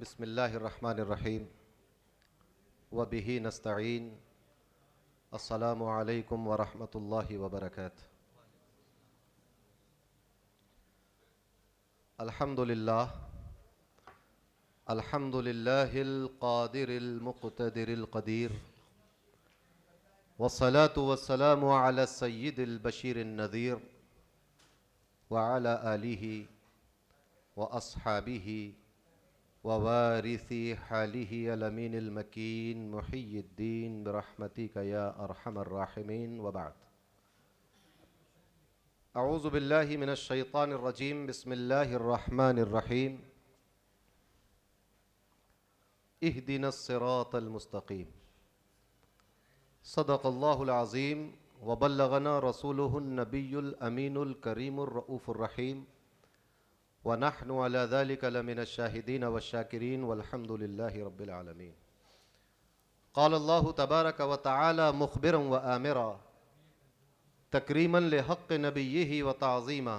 بسم اللہ الرحمن الرحیم وبہ نستعین السلام علیکم ورحمۃ اللہ وبرکاتہ۔ الحمد للہ الحمد للہ القادر المقتدر القدیر والصلاة والسلام علی السید البشیر النذیر وعلی آلہ واصحابہ ووارث حاله الامین المکین محی الدین برحمتک یا ارحم الراحمین وبعد۔ اعوذ باللہ من الشیطان الرجیم بسم اللہ الرحمن الرحیم اہدنا الصراط المستقیم۔ صدق اللہ العظیم وبلغنا رسولہ النبی الامین الکریم الرؤوف الرحیم ونحن على ذلك لمن الشاهدين والشاكرين والحمد لله رب العالمين۔ قال الله تبارك وتعالى مخبرا وآمرا تكريما لحق نبيه وتعظيما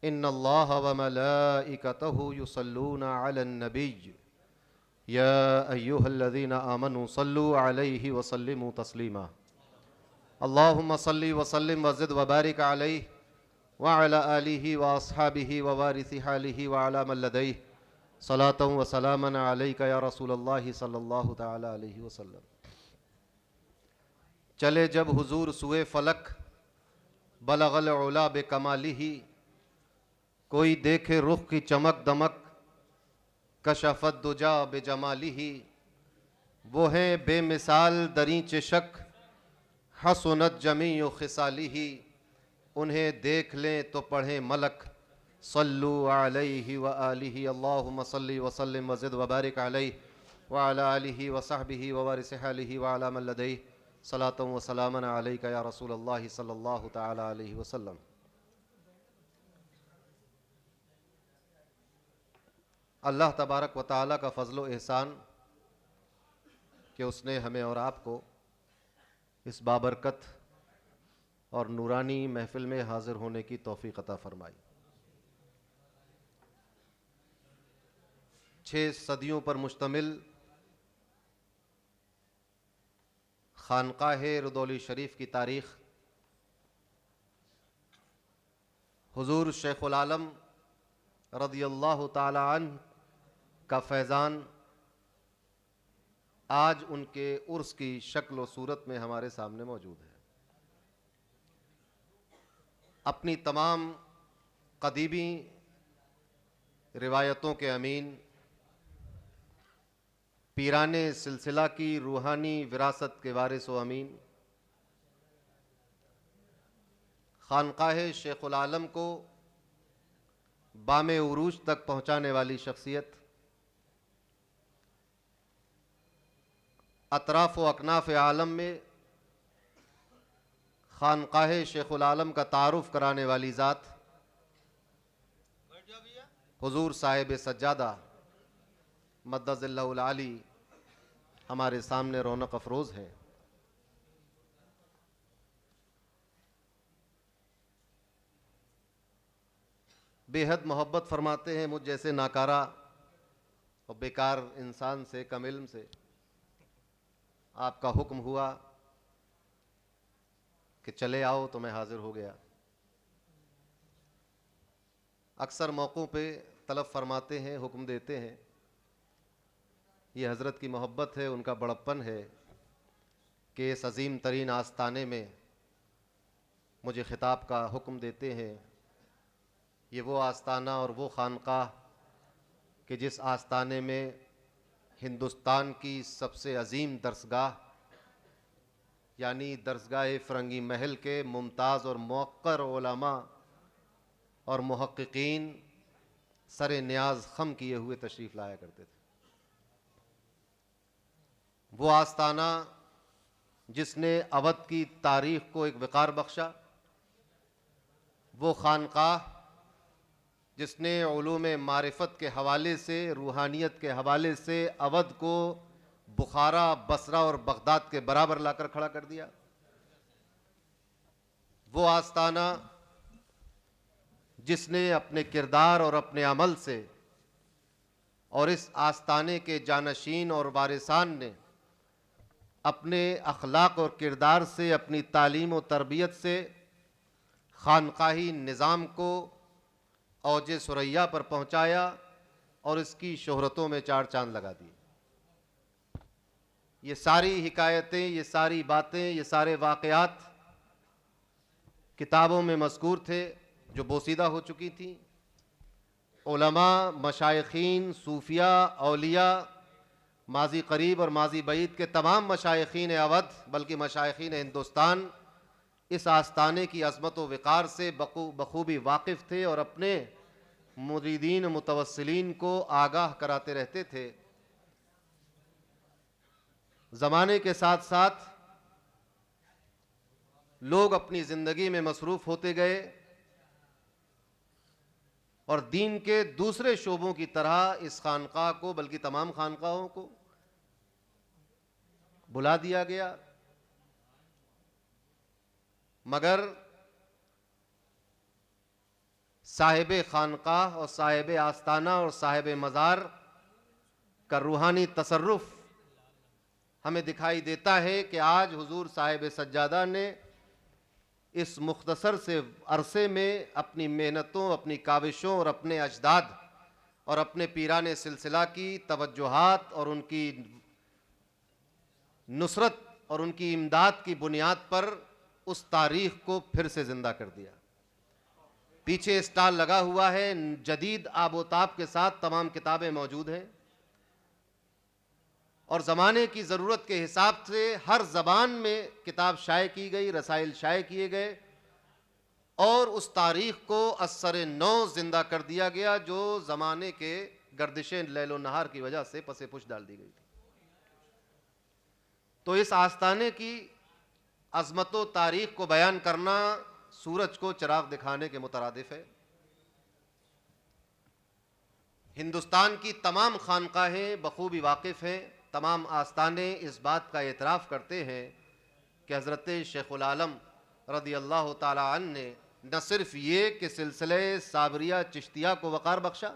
إن الله وملائكته يصلون على النبي يا أيها الذين آمنوا صلوا عليه وسلموا تسليما اللهم صل وسلم وزد وبارك عليه وعلى آلہ واصحابہ ووارث حالہ وعلى من لدیہ صلاة وسلاما علیک یا رسول اللہ صلی اللہ تعالی علیہ وسلم۔ چلے جب حضور سوئے فلک بلغ العلا بکمالہ، کوئی دیکھے رخ کی چمک دمک کشف الدجا بجمالہ، وہ ہیں بے مثال دریں چشک حسنت جمیع خصالہ، انہیں دیکھ لیں تو پڑھیں ملک صلو علیہ وآلہ اللہم صلی وسلم وزد وبارک علیہ وعلی آلہ وصحبہ ووارث حالہ وعلی من لدیہ صلاة وسلاما علیک یا رسول اللہ صلی اللہ تعالی علیہ وسلم۔ اللہ تبارک و تعالی کا فضل و احسان کہ اس نے ہمیں اور آپ کو اس بابرکت اور نورانی محفل میں حاضر ہونے کی توفیق عطا فرمائی۔ 6 صدیوں پر مشتمل خانقاہ رودولی شریف کی تاریخ حضور شیخ العالم رضی اللہ تعالی عنہ کا فیضان آج ان کے عرس کی شکل و صورت میں ہمارے سامنے موجود ہے۔ اپنی تمام قدیمی روایتوں کے امین، پیران سلسلہ کی روحانی وراثت کے وارث و امین، خانقاہ شیخ العالم کو بام عروج تک پہنچانے والی شخصیت، اطراف و اکناف عالم میں خانقاہ شیخ العالم کا تعارف کرانے والی ذات، حضور صاحب سجادہ مدظ اللہ العالی ہمارے سامنے رونق افروز ہیں۔ بے حد محبت فرماتے ہیں مجھ جیسے ناکارہ اور بیکار انسان سے، کم علم سے۔ آپ کا حکم ہوا کہ چلے آؤ تو میں حاضر ہو گیا۔ اکثر موقعوں پہ طلب فرماتے ہیں، حکم دیتے ہیں، یہ حضرت کی محبت ہے، ان کا بڑپن ہے کہ اس عظیم ترین آستانے میں مجھے خطاب کا حکم دیتے ہیں۔ یہ وہ آستانہ اور وہ خانقاہ کہ جس آستانے میں ہندوستان کی سب سے عظیم درسگاہ یعنی درسگاہ فرنگی محل کے ممتاز اور موقر علماء اور محققین سر نیاز خم کیے ہوئے تشریف لایا کرتے تھے۔ وہ آستانہ جس نے اودھ کی تاریخ کو ایک وقار بخشا، وہ خانقاہ جس نے علوم معرفت کے حوالے سے، روحانیت کے حوالے سے اودھ کو بخارا، بصرہ اور بغداد کے برابر لا کر کھڑا کر دیا۔ وہ آستانہ جس نے اپنے کردار اور اپنے عمل سے اور اس آستانے کے جانشین اور وارثان نے اپنے اخلاق اور کردار سے، اپنی تعلیم و تربیت سے خانقاہی نظام کو اوج ثریا پر پہنچایا اور اس کی شہرتوں میں چار چاند لگا دی۔ یہ ساری حکایتیں، یہ ساری باتیں، یہ سارے واقعات کتابوں میں مذکور تھے جو بوسیدہ ہو چکی تھیں۔ علماء، مشائخین، صوفیاء، اولیاء، ماضی قریب اور ماضی بعید کے تمام مشائخین اودھ بلکہ مشائخین ہندوستان اس آستانے کی عظمت و وقار سے بخوبی واقف تھے اور اپنے مریدین متوسلین کو آگاہ کراتے رہتے تھے۔ زمانے کے ساتھ ساتھ لوگ اپنی زندگی میں مصروف ہوتے گئے اور دین کے دوسرے شعبوں کی طرح اس خانقاہ کو بلکہ تمام خانقاہوں کو بلا دیا گیا، مگر صاحب خانقاہ اور صاحب آستانہ اور صاحب مزار کا روحانی تصرف ہمیں دکھائی دیتا ہے کہ آج حضور صاحب سجادہ نے اس مختصر سے عرصے میں اپنی محنتوں، اپنی کاوشوں اور اپنے اجداد اور اپنے پیران سلسلہ کی توجہات اور ان کی نصرت اور ان کی امداد کی بنیاد پر اس تاریخ کو پھر سے زندہ کر دیا۔ پیچھے اسٹال لگا ہوا ہے، جدید آب و تاب کے ساتھ تمام کتابیں موجود ہیں اور زمانے کی ضرورت کے حساب سے ہر زبان میں کتاب شائع کی گئی، رسائل شائع کیے گئے اور اس تاریخ کو اثر نو زندہ کر دیا گیا جو زمانے کے گردش لیل و نہار کی وجہ سے پس پش ڈال دی گئی تھی۔ تو اس آستانے کی عظمت و تاریخ کو بیان کرنا سورج کو چراغ دکھانے کے مترادف ہے۔ ہندوستان کی تمام خانقاہیں بخوبی واقف ہیں، تمام آستانے اس بات کا اعتراف کرتے ہیں کہ حضرت شیخ العالم رضی اللہ تعالی عنہ نے نہ صرف یہ کہ سلسلہ صابریہ چشتیہ کو وقار بخشا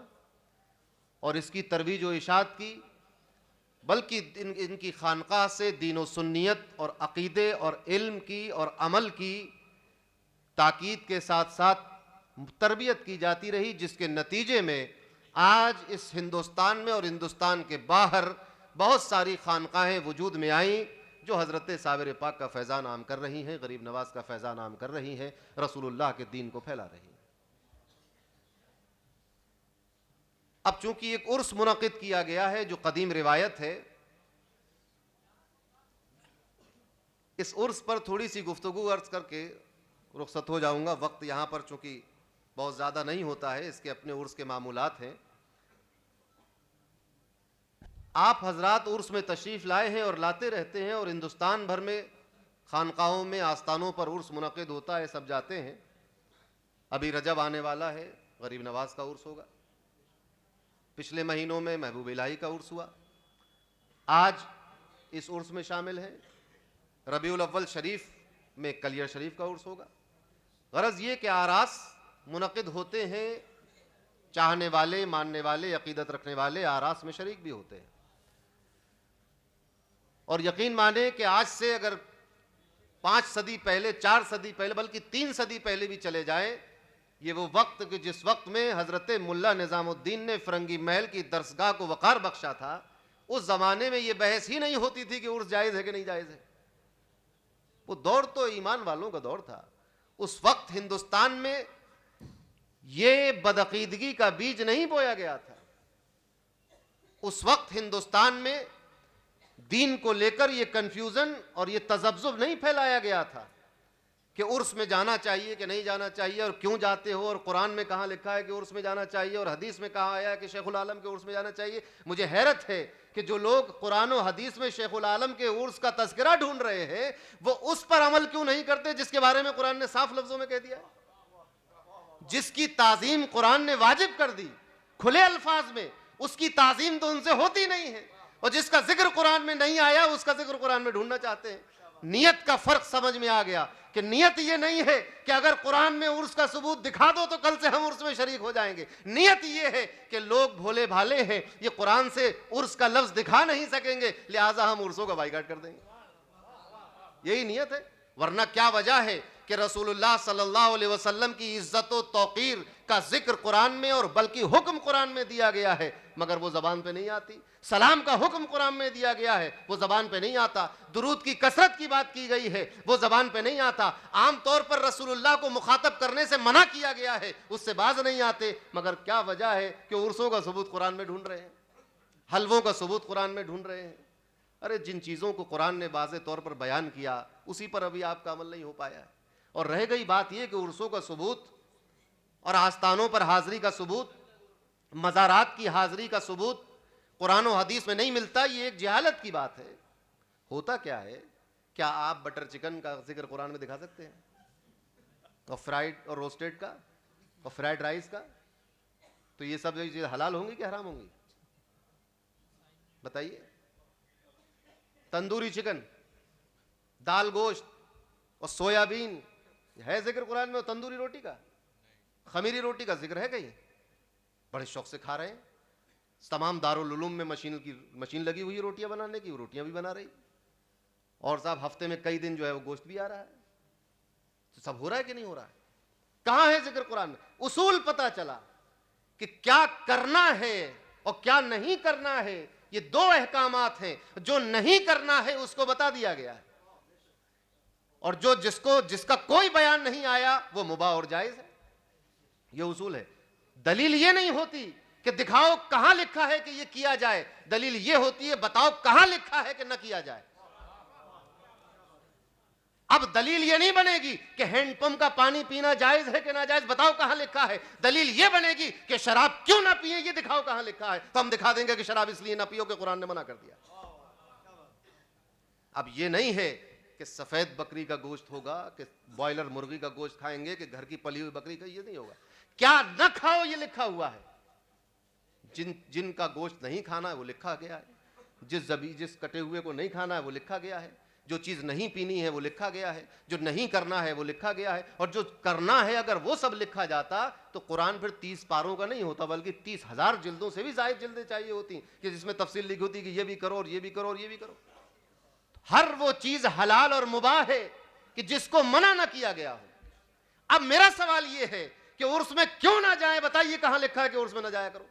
اور اس کی ترویج و اشاعت کی، بلکہ ان کی خانقاہ سے دین و سنیت اور عقیدے اور علم کی اور عمل کی تاکید کے ساتھ ساتھ تربیت کی جاتی رہی، جس کے نتیجے میں آج اس ہندوستان میں اور ہندوستان کے باہر بہت ساری خانقاہیں وجود میں آئیں جو حضرت صابر پاک کا فیضان عام کر رہی ہیں، غریب نواز کا فیضان عام کر رہی ہیں، رسول اللہ کے دین کو پھیلا رہی ہیں۔ اب چونکہ ایک عرس منعقد کیا گیا ہے جو قدیم روایت ہے، اس عرس پر تھوڑی سی گفتگو عرض کر کے رخصت ہو جاؤں گا۔ وقت یہاں پر چونکہ بہت زیادہ نہیں ہوتا ہے، اس کے اپنے عرس کے معمولات ہیں۔ آپ حضرات عرس میں تشریف لائے ہیں اور لاتے رہتے ہیں اور ہندوستان بھر میں خانقاہوں میں آستانوں پر عرس منعقد ہوتا ہے، سب جاتے ہیں۔ ابھی رجب آنے والا ہے، غریب نواز کا عرس ہوگا۔ پچھلے مہینوں میں محبوب الہی کا عرس ہوا، آج اس عرس میں شامل ہیں۔ ربیع الاول شریف میں کلیئر شریف کا عرس ہوگا۔ غرض یہ کہ آراس منعقد ہوتے ہیں، چاہنے والے، ماننے والے، عقیدت رکھنے والے آراس میں شریک بھی ہوتے ہیں۔ اور یقین مانے کہ آج سے اگر 5 صدی پہلے، 4 صدی پہلے، بلکہ 3 صدی پہلے بھی چلے جائیں، یہ وہ وقت کہ جس وقت میں حضرت ملا نظام الدین نے فرنگی محل کی درسگاہ کو وقار بخشا تھا، اس زمانے میں یہ بحث ہی نہیں ہوتی تھی کہ عرس جائز ہے کہ نہیں جائز ہے۔ وہ دور تو ایمان والوں کا دور تھا۔ اس وقت ہندوستان میں یہ بدعقیدگی کا بیج نہیں بویا گیا تھا۔ اس وقت ہندوستان میں دین کو لے کر یہ کنفیوژن اور یہ تذبذب نہیں پھیلایا گیا تھا کہ عرس میں جانا چاہیے کہ نہیں جانا چاہیے اور کیوں جاتے ہو، اور قرآن میں کہاں لکھا ہے کہ عرس میں جانا چاہیے اور حدیث میں کہا آیا ہے کہ شیخ العالم کے عرس میں جانا چاہیے۔ مجھے حیرت ہے کہ جو لوگ قرآن و حدیث میں شیخ العالم کے عرس کا تذکرہ ڈھونڈ رہے ہیں، وہ اس پر عمل کیوں نہیں کرتے جس کے بارے میں قرآن نے صاف لفظوں میں کہہ دیا ہے، جس کی تعظیم قرآن نے واجب کر دی کھلے الفاظ میں، اس کی تعظیم تو ان سے ہوتی نہیں ہے، اور جس کا ذکر قرآن میں نہیں آیا اس کا ذکر قرآن میں ڈھونڈنا چاہتے ہیں۔ نیت کا فرق سمجھ میں آ گیا کہ نیت یہ نہیں ہے کہ اگر قرآن میں عرس کا ثبوت دکھا دو تو کل سے ہم عرس میں شریک ہو جائیں گے. نیت یہ ہے کہ لوگ بھولے بھالے ہیں, یہ قرآن سے عرس کا لفظ دکھا نہیں سکیں گے, لہٰذا ہم عرسوں کا بائیکاٹ کر دیں گے. یہی نیت ہے. ورنہ کیا وجہ ہے کہ رسول اللہ صلی اللہ علیہ وسلم کی عزت و توقیر کا ذکر قرآن میں اور بلکہ حکم قرآن میں دیا گیا ہے, مگر وہ زبان پہ نہیں آتی. سلام کا حکم قرآن میں دیا گیا ہے, وہ زبان پہ نہیں آتا. درود کی کثرت کی بات کی گئی ہے, وہ زبان پہ نہیں آتا. عام طور پر رسول اللہ کو مخاطب کرنے سے منع کیا گیا ہے, اس سے باز نہیں آتے. مگر کیا وجہ ہے کہ عرسوں کا ثبوت قرآن میں ڈھونڈ رہے ہیں, حلووں کا ثبوت قرآن میں ڈھونڈ رہے ہیں. ارے جن چیزوں کو قرآن نے واضح طور پر بیان کیا اسی پر ابھی آپ کا عمل نہیں ہو پایا ہے. اور رہ گئی بات یہ کہ عرسوں کا ثبوت اور آستانوں پر حاضری کا ثبوت, مزارات کی حاضری کا ثبوت قرآن و حدیث میں نہیں ملتا, یہ ایک جہالت کی بات ہے. ہوتا کیا ہے, کیا آپ بٹر چکن کا ذکر قرآن میں دکھا سکتے ہیں, اور فرائیڈ اور روسٹیڈ کا اور فرائیڈ رائس کا؟ تو یہ سب چیزیں حلال ہوں گی کہ حرام ہوں گی؟ بتائیے. تندوری چکن, دال گوشت اور سویابین ہے ذکر قرآن میں؟ تندوری روٹی کا, خمیری روٹی کا ذکر ہے کہیں؟ بڑے شوق سے کھا رہے ہیں. تمام دارالعلوم میں مشین لگی ہوئی ہے روٹیاں بنانے کی, روٹیاں بھی بنا رہی. اور صاحب ہفتے میں کئی دن جو ہے وہ گوشت بھی آ رہا ہے. تو سب ہو رہا ہے کہ نہیں ہو رہا ہے؟ کہاں ہے ذکر قرآن میں؟ اصول پتہ چلا کہ کیا کرنا ہے اور کیا نہیں کرنا ہے. یہ دو احکامات ہیں. جو نہیں کرنا ہے اس کو بتا دیا گیا ہے, اور جس کا کوئی بیان نہیں آیا وہ مباح اور جائز ہے. یہ اصول ہے. دلیل یہ نہیں ہوتی کہ دکھاؤ کہاں لکھا ہے کہ یہ کیا جائے, دلیل یہ ہوتی ہے بتاؤ کہاں لکھا ہے کہ نہ کیا جائے. اب دلیل یہ نہیں بنے گی کہ ہینڈ پمپ کا پانی پینا جائز ہے کہ ناجائز, بتاؤ کہاں لکھا ہے. دلیل یہ بنے گی کہ شراب کیوں نہ پیئے, یہ دکھاؤ کہاں لکھا ہے. تو ہم دکھا دیں گے کہ شراب اس لیے نہ پیو کہ قرآن نے منع کر دیا. اب یہ نہیں ہے کہ سفید بکری کا گوشت ہوگا, کہ بوائلر مرغی کا گوشت کھائیں گے, کہ گھر کی پلی ہوئی بکری کا, یہ نہیں ہوگا. کیا نہ کھاؤ یہ لکھا ہوا ہے. جن کا گوشت نہیں کھانا ہے وہ لکھا گیا ہے, جس کٹے ہوئے کو نہیں کھانا ہے وہ لکھا گیا ہے, جو چیز نہیں پینی ہے وہ لکھا گیا ہے, جو نہیں کرنا ہے وہ لکھا گیا ہے. اور جو کرنا ہے اگر وہ سب لکھا جاتا تو قرآن پھر 30 پاروں کا نہیں ہوتا, بلکہ 30,000 جلدوں سے بھی زائد جلدیں چاہیے ہوتی کہ جس میں تفصیل لکھی ہوتی کہ یہ بھی کرو اور یہ بھی کرو اور یہ بھی کرو. ہر وہ چیز حلال اور مباح ہے کہ جس کو منع نہ کیا گیا ہو. اب میرا سوال یہ ہے کہ عرس میں کیوں نہ جائیں, بتائیے کہاں لکھا ہے کہ عرس میں نہ جایا کرو.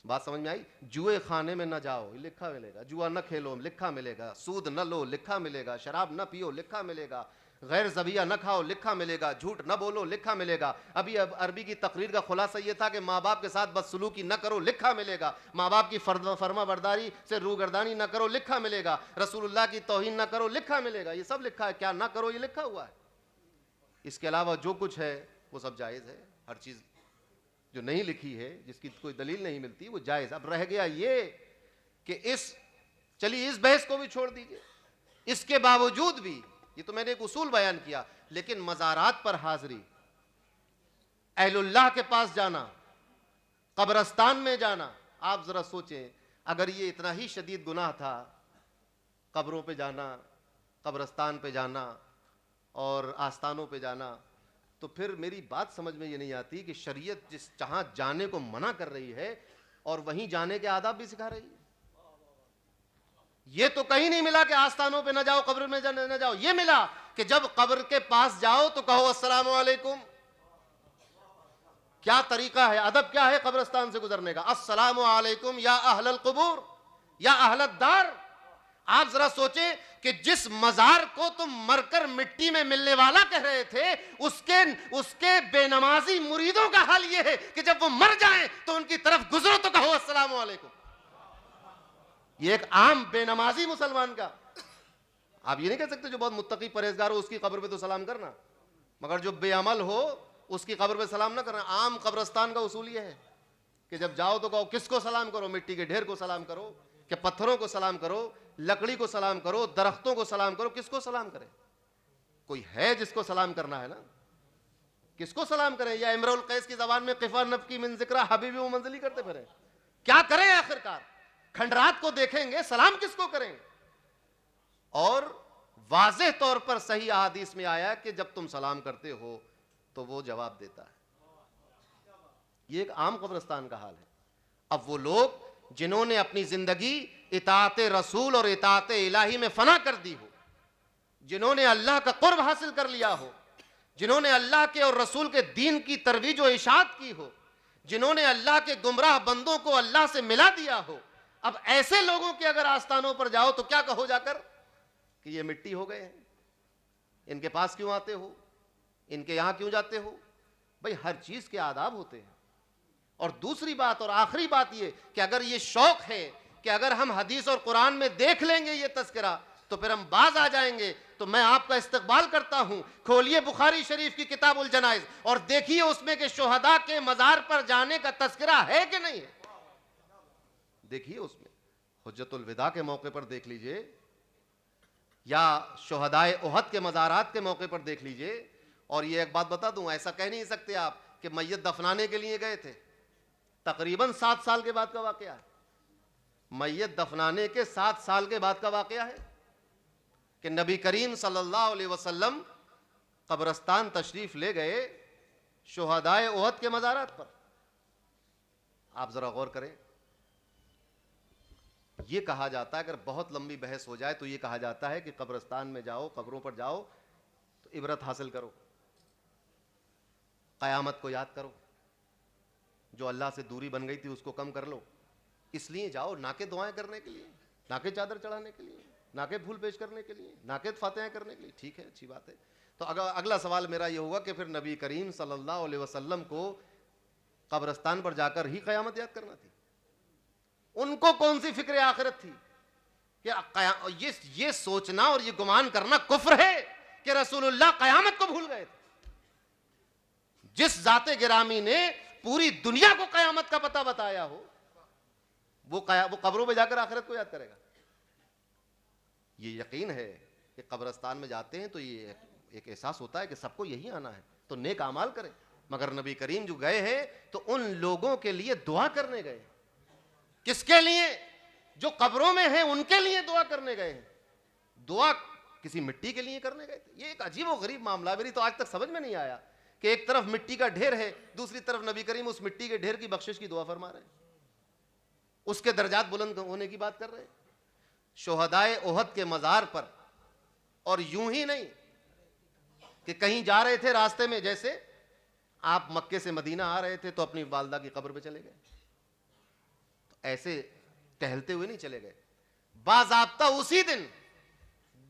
بات سمجھ میں آئی؟ جوئے خانے میں نہ جاؤ, لکھا ملے گا. جوا نہ کھیلو, لکھا ملے گا. سود نہ لو, لکھا ملے گا. شراب نہ پیو, لکھا ملے گا. غیر ذبیحہ نہ کھاؤ, لکھا ملے گا. جھوٹ نہ بولو, لکھا ملے گا. ابھی عربی کی تقریر کا خلاصہ یہ تھا کہ ماں باپ کے ساتھ بدسلوکی نہ کرو, لکھا ملے گا. ماں باپ کی فرما برداری سے روگردانی نہ کرو, لکھا ملے گا. رسول اللہ کی توہین نہ کرو, لکھا ملے گا. یہ سب لکھا ہے. کیا نہ کرو یہ لکھا ہوا ہے. اس کے علاوہ جو کچھ ہے وہ سب جائز ہے. ہر چیز جو نہیں لکھی ہے, جس کی کوئی دلیل نہیں ملتی, وہ جائز. اب رہ گیا یہ کہ چلیے اس بحث کو بھی چھوڑ دیجئے. اس کے باوجود بھی, یہ تو میں نے ایک اصول بیان کیا, لیکن مزارات پر حاضری, اہل اللہ کے پاس جانا, قبرستان میں جانا, آپ ذرا سوچیں اگر یہ اتنا ہی شدید گناہ تھا, قبروں پہ جانا, قبرستان پہ جانا اور آستانوں پہ جانا, تو پھر میری بات سمجھ میں یہ نہیں آتی کہ شریعت جہاں جانے کو منع کر رہی ہے اور وہیں جانے کے آداب بھی سکھا رہی ہے. یہ تو کہیں نہیں ملا کہ آستانوں پہ نہ جاؤ, قبر میں نہ جاؤ. یہ ملا کہ جب قبر کے پاس جاؤ تو کہو السلام علیکم. کیا طریقہ ہے, ادب کیا ہے قبرستان سے گزرنے کا؟ السلام علیکم یا اہل القبور یا اہل الدار. آپ ذرا سوچیں کہ جس مزار کو تم مر کر مٹی میں ملنے والا کہہ رہے تھے, اس کے بے نمازی مریدوں کا حال یہ ہے کہ جب وہ مر جائیں تو ان کی طرف گزرو تو کہو السلام علیکم. یہ ایک عام بے نمازی مسلمان کا. آپ یہ نہیں کہہ سکتے جو بہت متقی پرہیزگار ہو اس کی قبر پہ تو سلام کرنا, مگر جو بے عمل ہو اس کی قبر پہ سلام نہ کرنا. عام قبرستان کا اصول یہ ہے کہ جب جاؤ تو کہو کس کو سلام کرو؟ مٹی کے ڈھیر کو سلام کرو, کہ پتھروں کو سلام کرو, لکڑی کو سلام کرو, درختوں کو سلام کرو. کس کو سلام کرے؟ کوئی ہے جس کو سلام کرنا ہے نا, کس کو سلام کریں؟ یا امرؤ القیس کی زبان میں قفا نفکی من ذکرہ حبیبی و منزلی کرتے پھریں. کیا کریں آخر کار؟ کھنڈرات کو دیکھیں گے, سلام کس کو کریں؟ اور واضح طور پر صحیح احادیث میں آیا کہ جب تم سلام کرتے ہو تو وہ جواب دیتا ہے. یہ ایک عام قبرستان کا حال ہے. اب وہ لوگ جنہوں نے اپنی زندگی اطاعت رسول اور اطاعت الہی میں فنا کر دی ہو، جنہوں نے اللہ کا قرب حاصل کر لیا ہو، جنہوں نے اللہ کے اور رسول کے دین کی ترویج و اشاعت کی ہو، جنہوں نے اللہ کے گمراہ بندوں کو اللہ سے ملا دیا ہو، اب ایسے لوگوں کے اگر آستانوں پر جاؤ تو کیا کہو جا کر کہ یہ مٹی ہو گئے ہیں، ان کے پاس کیوں آتے ہو، ان کے یہاں کیوں جاتے ہو؟ بھئی ہر چیز کے آداب ہوتے ہیں. اور دوسری بات اور آخری بات یہ کہ اگر یہ شوق ہے کہ اگر ہم حدیث اور قرآن میں دیکھ لیں گے یہ تذکرہ تو پھر ہم باز آ جائیں گے، تو میں آپ کا استقبال کرتا ہوں. کھولیے بخاری شریف کی کتاب الجنائز اور دیکھیے اس میں کہ شہداء کے مزار پر جانے کا تذکرہ ہے کہ نہیں ہے. دیکھیے اس میں حجت الوداع کے موقع پر دیکھ لیجئے یا شہداء احد کے مزارات کے موقع پر دیکھ لیجئے. اور یہ ایک بات بتا دوں، ایسا کہہ نہیں سکتے آپ کہ میت دفنانے کے لیے گئے تھے. تقریباً 7 سال کے بعد کا واقعہ ہے. میت دفنانے کے 7 سال کے بعد کا واقعہ ہے کہ نبی کریم صلی اللہ علیہ وسلم قبرستان تشریف لے گئے شہداء احد کے مزارات پر. آپ ذرا غور کریں. یہ کہا جاتا ہے، اگر بہت لمبی بحث ہو جائے تو یہ کہا جاتا ہے کہ قبرستان میں جاؤ، قبروں پر جاؤ تو عبرت حاصل کرو، قیامت کو یاد کرو، جو اللہ سے دوری بن گئی تھی اس کو کم کر لو. اس لیے جاؤ نہ کہ دعائیں کرنے کے لیے، نہ کہ چادر چڑھانے کے لیے، نہ کہ پھول پیش کرنے کے لیے، نہ کہ فاتحہ کرنے کے لیے. ٹھیک ہے، اچھی بات ہے. تو اگلا سوال میرا یہ ہوگا کہ پھر نبی کریم صلی اللہ علیہ وسلم کو قبرستان پر جا کر ہی قیامت یاد کرنا تھی؟ ان کو کون سی فکر آخرت تھی کہ یہ سوچنا اور یہ گمان کرنا کفر ہے کہ رسول اللہ قیامت کو بھول گئے تھے؟ جس ذات گرامی نے پوری دنیا کو قیامت کا پتہ بتایا ہو وہ قبروں میں جا کر آخرت کو یاد کرے گا؟ یہ یقین ہے کہ قبرستان میں جاتے ہیں تو یہ ایک احساس ہوتا ہے کہ سب کو یہی آنا ہے تو نیک اعمال کریں. مگر نبی کریم جو گئے ہیں تو ان لوگوں کے لیے دعا کرنے گئے. کس کے لیے؟ جو قبروں میں ہیں ان کے لیے دعا کرنے گئے ہیں. دعا کسی مٹی کے لیے کرنے گئے تھے. یہ ایک عجیب و غریب معاملہ میری تو آج تک سمجھ میں نہیں آیا کہ ایک طرف مٹی کا ڈھیر ہے، دوسری طرف نبی کریم اس مٹی کے ڈھیر کی بخشش کی دعا فرما رہے ہیں، اس کے درجات بلند ہونے کی بات کر رہے ہیں شہداء احد کے مزار پر. اور یوں ہی نہیں کہ کہیں جا رہے تھے راستے میں، جیسے آپ مکے سے مدینہ آ رہے تھے تو اپنی والدہ کی قبر پہ چلے گئے، تو ایسے ٹہلتے ہوئے نہیں چلے گئے. باضابطہ اسی دن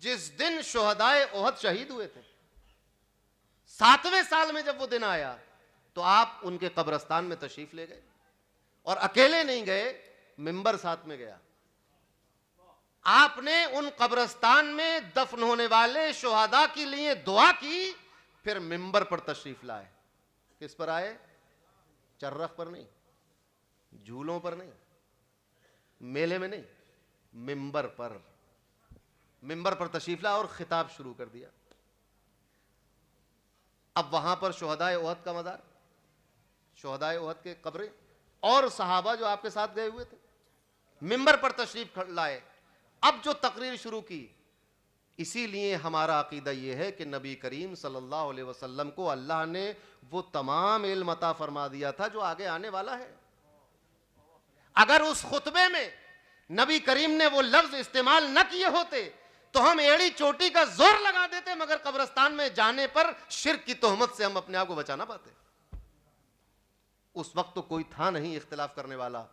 جس دن شہداء احد شہید ہوئے تھے 7ویں سال میں جب وہ دن آیا تو آپ ان کے قبرستان میں تشریف لے گئے. اور اکیلے نہیں گئے، ممبر ساتھ میں گیا. آپ نے ان قبرستان میں دفن ہونے والے شہداء کے لیے دعا کی، پھر ممبر پر تشریف لائے. کس پر آئے؟ چرخ پر نہیں، جھولوں پر نہیں، میلے میں نہیں، ممبر پر. ممبر پر تشریف لائے اور خطاب شروع کر دیا. اب وہاں پر شہداء احد کا مزار، شہداء احد کے قبریں اور صحابہ جو آپ کے ساتھ گئے ہوئے تھے ممبر پر تشریف لائے. اب جو تقریر شروع کی، اسی لیے ہمارا عقیدہ یہ ہے کہ نبی کریم صلی اللہ علیہ وسلم کو اللہ نے وہ تمام علم عطا فرما دیا تھا جو آگے آنے والا ہے. اگر اس خطبے میں نبی کریم نے وہ لفظ استعمال نہ کیے ہوتے تو ہم ایڑی چوٹی کا زور لگا دیتے، مگر قبرستان میں جانے پر شرک کی تہمت سے ہم اپنے آپ کو بچا نہ پاتے. اس وقت تو کوئی تھا نہیں اختلاف کرنے والا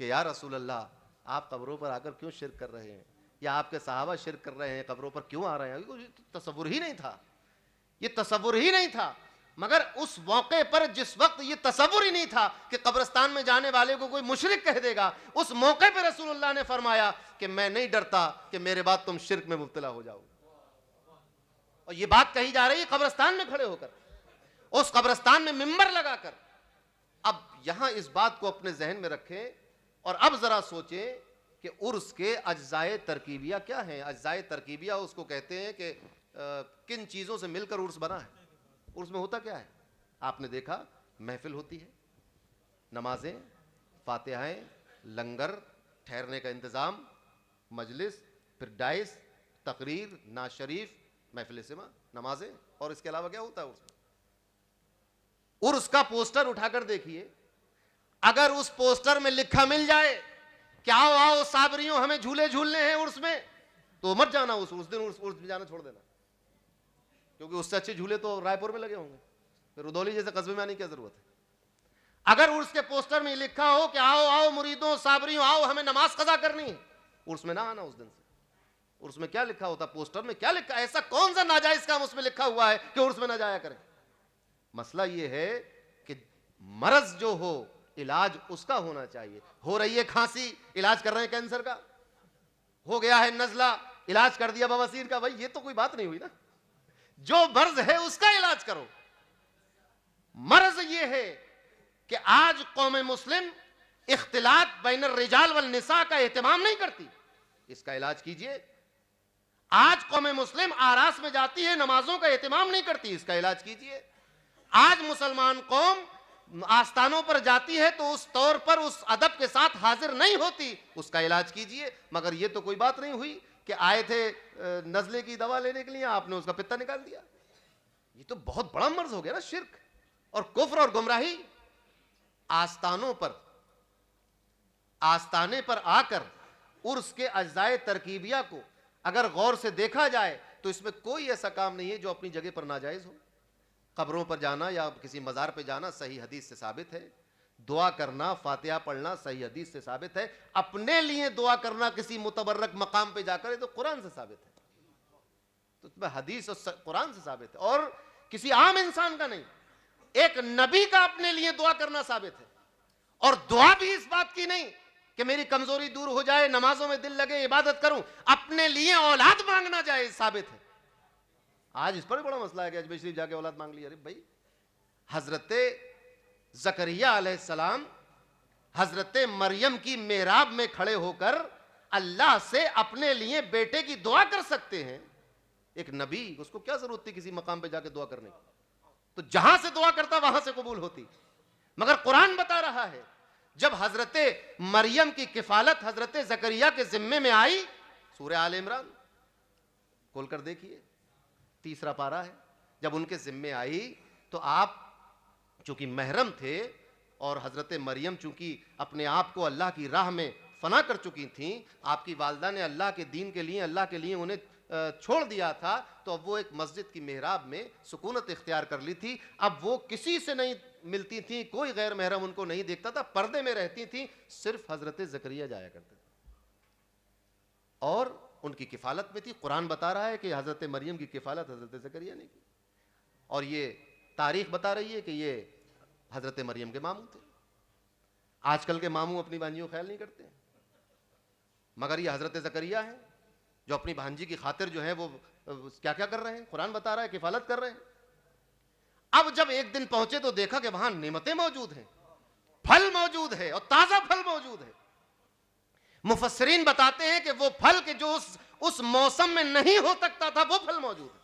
کہ یا رسول اللہ آپ قبروں پر آ کر کیوں شرک کر رہے ہیں، یا آپ کے صحابہ شرک کر رہے ہیں قبروں پر کیوں آ رہے ہیں. تصور ہی نہیں تھا، یہ تصور ہی نہیں تھا. مگر اس موقع پر جس وقت یہ تصور ہی نہیں تھا کہ قبرستان میں جانے والے کو کوئی مشرک کہہ دے گا، اس موقع پہ رسول اللہ نے فرمایا کہ میں نہیں ڈرتا کہ میرے بعد تم شرک میں مبتلا ہو جاؤ. اور یہ بات کہی جا رہی ہے قبرستان میں کھڑے ہو کر، اس قبرستان میں ممبر لگا کر. اب یہاں اس بات کو اپنے ذہن میں رکھیں اور اب ذرا سوچیں کہ عرس کے اجزائے ترکیبیہ کیا ہیں. اجزائے ترکیبیہ اس کو کہتے ہیں کہ کن چیزوں سے مل کر عرس بنا ہے. عرس میں ہوتا کیا ہے؟ آپ نے دیکھا محفل ہوتی ہے، نمازیں، فاتحائیں، لنگر، ٹھہرنے کا انتظام، مجلس، پھر ڈائس، تقریر، نعت شریف، محفل سما، نمازیں، اور اس کے علاوہ کیا ہوتا ہے عرس میں؟ عرس کا پوسٹر اٹھا کر دیکھیے، اگر اس پوسٹر میں لکھا مل جائے کہ آؤ آؤ صابریوں ہمیں جھولے جھولنے ہیں عرس میں، تو مت جانا اس دن، عرس میں جانا چھوڑ دینا، کیونکہ اس سے اچھے جھولے تو رائے پور میں لگے ہوں گے، پھر رودولی جیسے قصبے میں آنے کی کیا ضرورت ہے؟ اگر عرس کے پوسٹر میں لکھا ہو کہ آؤ آؤ مریدوں صابریوں آؤ ہمیں نماز قضا کرنی ہے، عرس میں نہ آنا اس دن سے۔ عرس میں کیا لکھا ہوتا؟ پوسٹر میں کیا لکھا؟ ایسا کون سا ناجائز کام اس میں لکھا ہوا ہے کہ عرس میں نہ جایا کریں؟ مسئلہ یہ ہے کہ مرض جو ہو علاج اس کا ہونا چاہیے۔ ہو رہی ہے کھانسی، علاج کر رہے ہیں کینسر کا، ہو گیا ہے نزلہ، علاج کر دیا بواسیر کا، بھائی یہ تو کوئی بات نہیں ہوئی نا، جو مرض ہے اس کا علاج کرو۔ مرض یہ ہے کہ آج قوم مسلم اختلاط بین الرجال والنساء کا اہتمام نہیں کرتی، اس کا علاج کیجئے۔ آج قوم مسلم آراس میں جاتی ہے، نمازوں کا اہتمام نہیں کرتی، اس کا علاج کیجئے۔ آج مسلمان قوم آستانوں پر جاتی ہے تو اس طور پر اس ادب کے ساتھ حاضر نہیں ہوتی، اس کا علاج کیجئے۔ مگر یہ تو کوئی بات نہیں ہوئی کہ آئے تھے نزلے کی دوا لینے کے لیے، آپ نے اس کا پتا نکال دیا۔ یہ تو بہت بڑا مرض ہو گیا نا، شرک اور کفر اور گمراہی۔ آستانے پر آ کر عرس کے اجزائے ترکیبیہ کو اگر غور سے دیکھا جائے تو اس میں کوئی ایسا کام نہیں ہے جو اپنی جگہ پر ناجائز ہو۔ قبروں پر جانا یا کسی مزار پہ جانا صحیح حدیث سے ثابت ہے، دعا کرنا، فاتحہ پڑھنا صحیح حدیث سے ثابت ہے، اپنے لیے دعا کرنا کسی متبرک مقام پہ جا کر یہ تو قرآن سے ثابت ہے، تو اس میں حدیث اور قرآن سے ثابت ہے، اور کسی عام انسان کا نہیں، ایک نبی کا اپنے لیے دعا کرنا ثابت ہے۔ اور دعا بھی اس بات کی نہیں کہ میری کمزوری دور ہو جائے، نمازوں میں دل لگے، عبادت کروں، اپنے لیے اولاد مانگنا جائے ثابت ہے۔ آج اس پر بڑا مسئلہ ہے کہ اجمیر شریف جا کے اولاد مانگ لی۔ ارے بھائی، حضرت زکریہ علیہ السلام حضرت مریم کی محراب میں کھڑے ہو کر اللہ سے اپنے لیے بیٹے کی دعا کر سکتے ہیں۔ ایک نبی، اس کو کیا ضرورت تھی کسی مقام پہ جا کے دعا کرنے کی؟ تو جہاں سے دعا کرتا وہاں سے قبول ہوتی۔ مگر قرآن بتا رہا ہے جب حضرت مریم کی کفالت حضرت زکریہ کے ذمے میں آئی، سورہ آل عمران کھول کر دیکھیے، 3 پارہ ہے، جب ان کے ذمے آئی تو آپ چونکہ محرم تھے اور حضرت مریم چونکہ اپنے آپ کو اللہ کی راہ میں فنا کر چکی تھیں، آپ کی والدہ نے اللہ کے دین کے لیے، اللہ کے لیے انہیں چھوڑ دیا تھا، تو اب وہ ایک مسجد کی محراب میں سکونت اختیار کر لی تھی۔ اب وہ کسی سے نہیں ملتی تھیں، کوئی غیر محرم ان کو نہیں دیکھتا تھا، پردے میں رہتی تھیں، صرف حضرت زکریہ جایا کرتے تھے اور ان کی کفالت میں تھی۔ قرآن بتا رہا ہے کہ حضرت مریم کی کفالت حضرت زکریہ نے کی، اور یہ تاریخ بتا رہی ہے کہ یہ حضرت مریم کے ماموں تھے۔ آج کل کے ماموں اپنی بھانجیوں خیال نہیں کرتے، مگر یہ حضرت زکریہ ہیں جو اپنی بھانجی کی خاطر جو ہے وہ کیا کیا کر رہے ہیں، قرآن بتا رہا ہے کفالت کر رہے ہیں۔ اب جب ایک دن پہنچے تو دیکھا کہ وہاں نعمتیں موجود ہیں، پھل موجود ہے اور تازہ پھل موجود ہے۔ مفسرین بتاتے ہیں کہ وہ پھل کے جو اس موسم میں نہیں ہو سکتا تھا وہ پھل موجود ہے،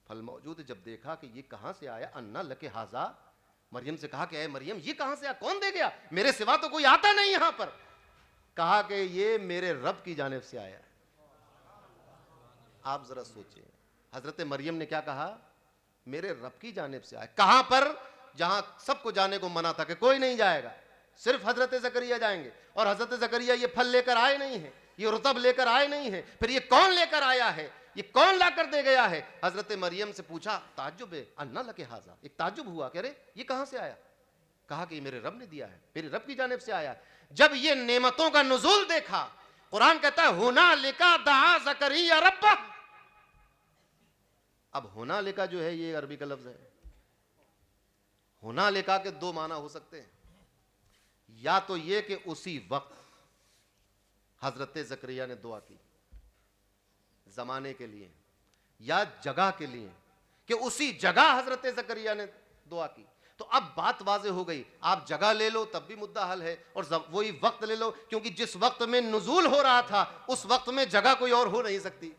پھل موجود ہے۔ جب دیکھا کہ یہ کہاں سے آیا، انا لک ھذا، مریم سے کہا کہ اے مریم یہ کہاں سے آیا، کون دے گیا، میرے سوا تو کوئی آتا نہیں یہاں پر۔ کہا کہ یہ میرے رب کی جانب سے آیا ہے۔ آپ ذرا سوچیں، حضرت مریم نے کیا کہا، میرے رب کی جانب سے آیا۔ کہاں پر؟ جہاں سب کو جانے کو منع تھا کہ کوئی نہیں جائے گا، صرف حضرت زکریہ جائیں گے، اور حضرت زکریہ یہ پھل لے کر آئے نہیں ہیں، یہ رطب لے کر آئے نہیں ہیں، پھر یہ کون لے کر آیا ہے، یہ کون لا کر دے گیا ہے؟ حضرت مریم سے پوچھا، تعجب ہے، انا لک ھذا، ایک تعجب ہوا کہ ارے یہ کہاں سے آیا؟ کہا کہ یہ میرے رب نے دیا ہے، میرے رب کی جانب سے آیا۔ جب یہ نعمتوں کا نزول دیکھا، قرآن کہتا ہے ہنالک دعا زکریا ربہ۔ اب ہنالک جو ہے یہ عربی کا لفظ ہے، ہنالک کے 2 معنی ہو سکتے ہیں، یا تو یہ کہ اسی وقت حضرت زکریا نے دعا کی زمانے کے لیے، یا جگہ کے لیے کہ اسی جگہ حضرت زکریا نے دعا کی۔ تو اب بات واضح ہو گئی، آپ جگہ لے لو تب بھی مدعا حل ہے، اور وہی وقت لے لو، کیونکہ جس وقت میں نزول ہو رہا تھا اس وقت میں جگہ کوئی اور ہو نہیں سکتی۔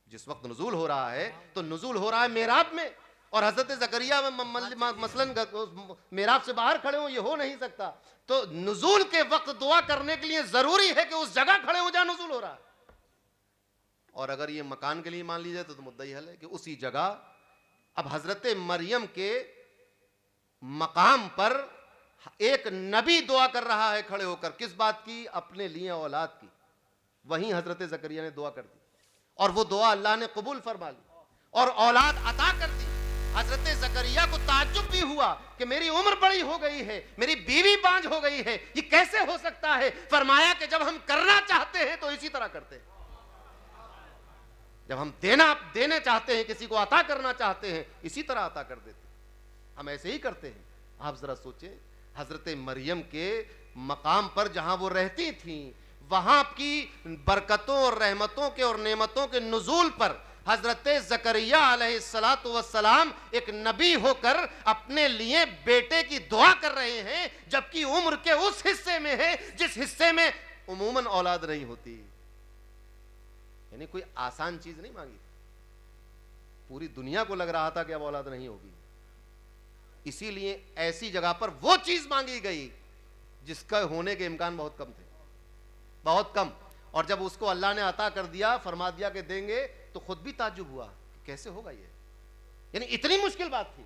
جس وقت نزول ہو رہا ہے تو نزول ہو رہا ہے محراب میں، اور حضرت زکریا مثلاً محراب سے باہر کھڑے ہوں، یہ ہو نہیں سکتا۔ تو نزول کے وقت دعا کرنے کے لیے ضروری ہے کہ اس جگہ کھڑے ہو جہاں نزول ہو رہا ہے۔ اور اگر یہ مکان کے لیے مان لی جائے تو مدعی حل ہے کہ اسی جگہ اب حضرت مریم کے مقام پر ایک نبی دعا کر رہا ہے کھڑے ہو کر. کس بات کی؟ اپنے لیے اولاد کی. وہیں حضرت زکریا نے دعا کر دی اور وہ دعا اللہ نے قبول فرما لی اور اولاد عطا کر دی. حضرت زکریا کو تعجب بھی ہوا کہ میری عمر بڑی ہو گئی ہے, میری بیوی بانجھ ہو گئی ہے, یہ کیسے ہو سکتا ہے؟ فرمایا کہ جب ہم کرنا چاہتے ہیں تو اسی طرح کرتے ہیں. جب ہم دینے چاہتے ہیں, کسی کو عطا کرنا چاہتے ہیں, اسی طرح عطا کر دیتے ہیں. ہم ایسے ہی کرتے ہیں. آپ ذرا سوچیں, حضرت مریم کے مقام پر جہاں وہ رہتی تھیں, وہاں کی برکتوں اور رحمتوں کے اور نعمتوں کے نزول پر حضرت زکریا علیہ السلام ایک نبی ہو کر اپنے لیے بیٹے کی دعا کر رہے ہیں, جبکہ عمر کے اس حصے میں ہے جس حصے میں عموماً اولاد نہیں ہوتی. یعنی کوئی آسان چیز نہیں مانگی. پوری دنیا کو لگ رہا تھا کہ اب اولاد نہیں ہوگی, اسی لیے ایسی جگہ پر وہ چیز مانگی گئی جس کا ہونے کے امکان بہت کم تھے, بہت کم. اور جب اس کو اللہ نے عطا کر دیا, فرما دیا کہ دیں گے, تو خود بھی تعجب ہوا کہ کیسے ہوگا یہ. یعنی اتنی مشکل بات تھی,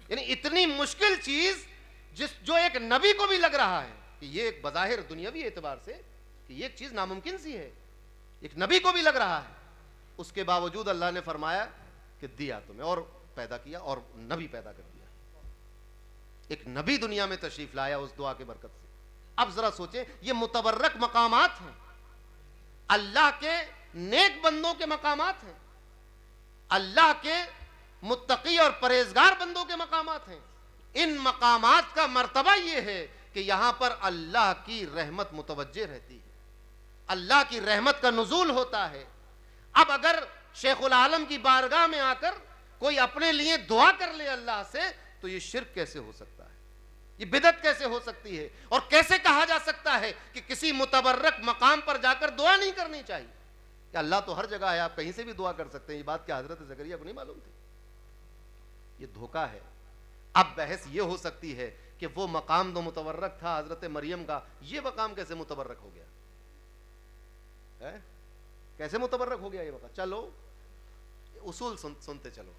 یعنی اتنی مشکل چیز جو ایک نبی کو بھی لگ رہا ہے کہ یہ ایک بظاہر دنیاوی اعتبار سے کہ یہ ایک چیز ناممکن سی ہے, ایک نبی کو بھی لگ رہا ہے, اس کے باوجود اللہ نے فرمایا کہ دیا تمہیں اور پیدا کیا اور نبی پیدا کر دیا. ایک نبی دنیا میں تشریف لایا اس دعا کے برکت سے. اب ذرا سوچیں, یہ متبرک مقامات ہیں, اللہ کے نیک بندوں کے مقامات ہیں, اللہ کے متقی اور پرہیزگار بندوں کے مقامات ہیں. ان مقامات کا مرتبہ یہ ہے کہ یہاں پر اللہ کی رحمت متوجہ رہتی ہے, اللہ کی رحمت کا نزول ہوتا ہے. اب اگر شیخ العالم کی بارگاہ میں آ کر کوئی اپنے لیے دعا کر لے اللہ سے, تو یہ شرک کیسے ہو سکتا ہے, یہ بدعت کیسے ہو سکتی ہے, اور کیسے کہا جا سکتا ہے کہ کسی متبرک مقام پر جا کر دعا نہیں کرنی چاہیے؟ کہ اللہ تو ہر جگہ ہے, آپ کہیں سے بھی دعا کر سکتے ہیں. یہ بات کیا حضرت زکریا کو نہیں معلوم تھی؟ یہ دھوکہ ہے. اب بحث یہ ہو سکتی ہے کہ وہ مقام تو متبرک تھا حضرت مریم کا, یہ مقام کیسے متبرک ہو گیا, کیسے متبرک ہو گیا یہ مقام؟ چلو اصول سنتے چلو.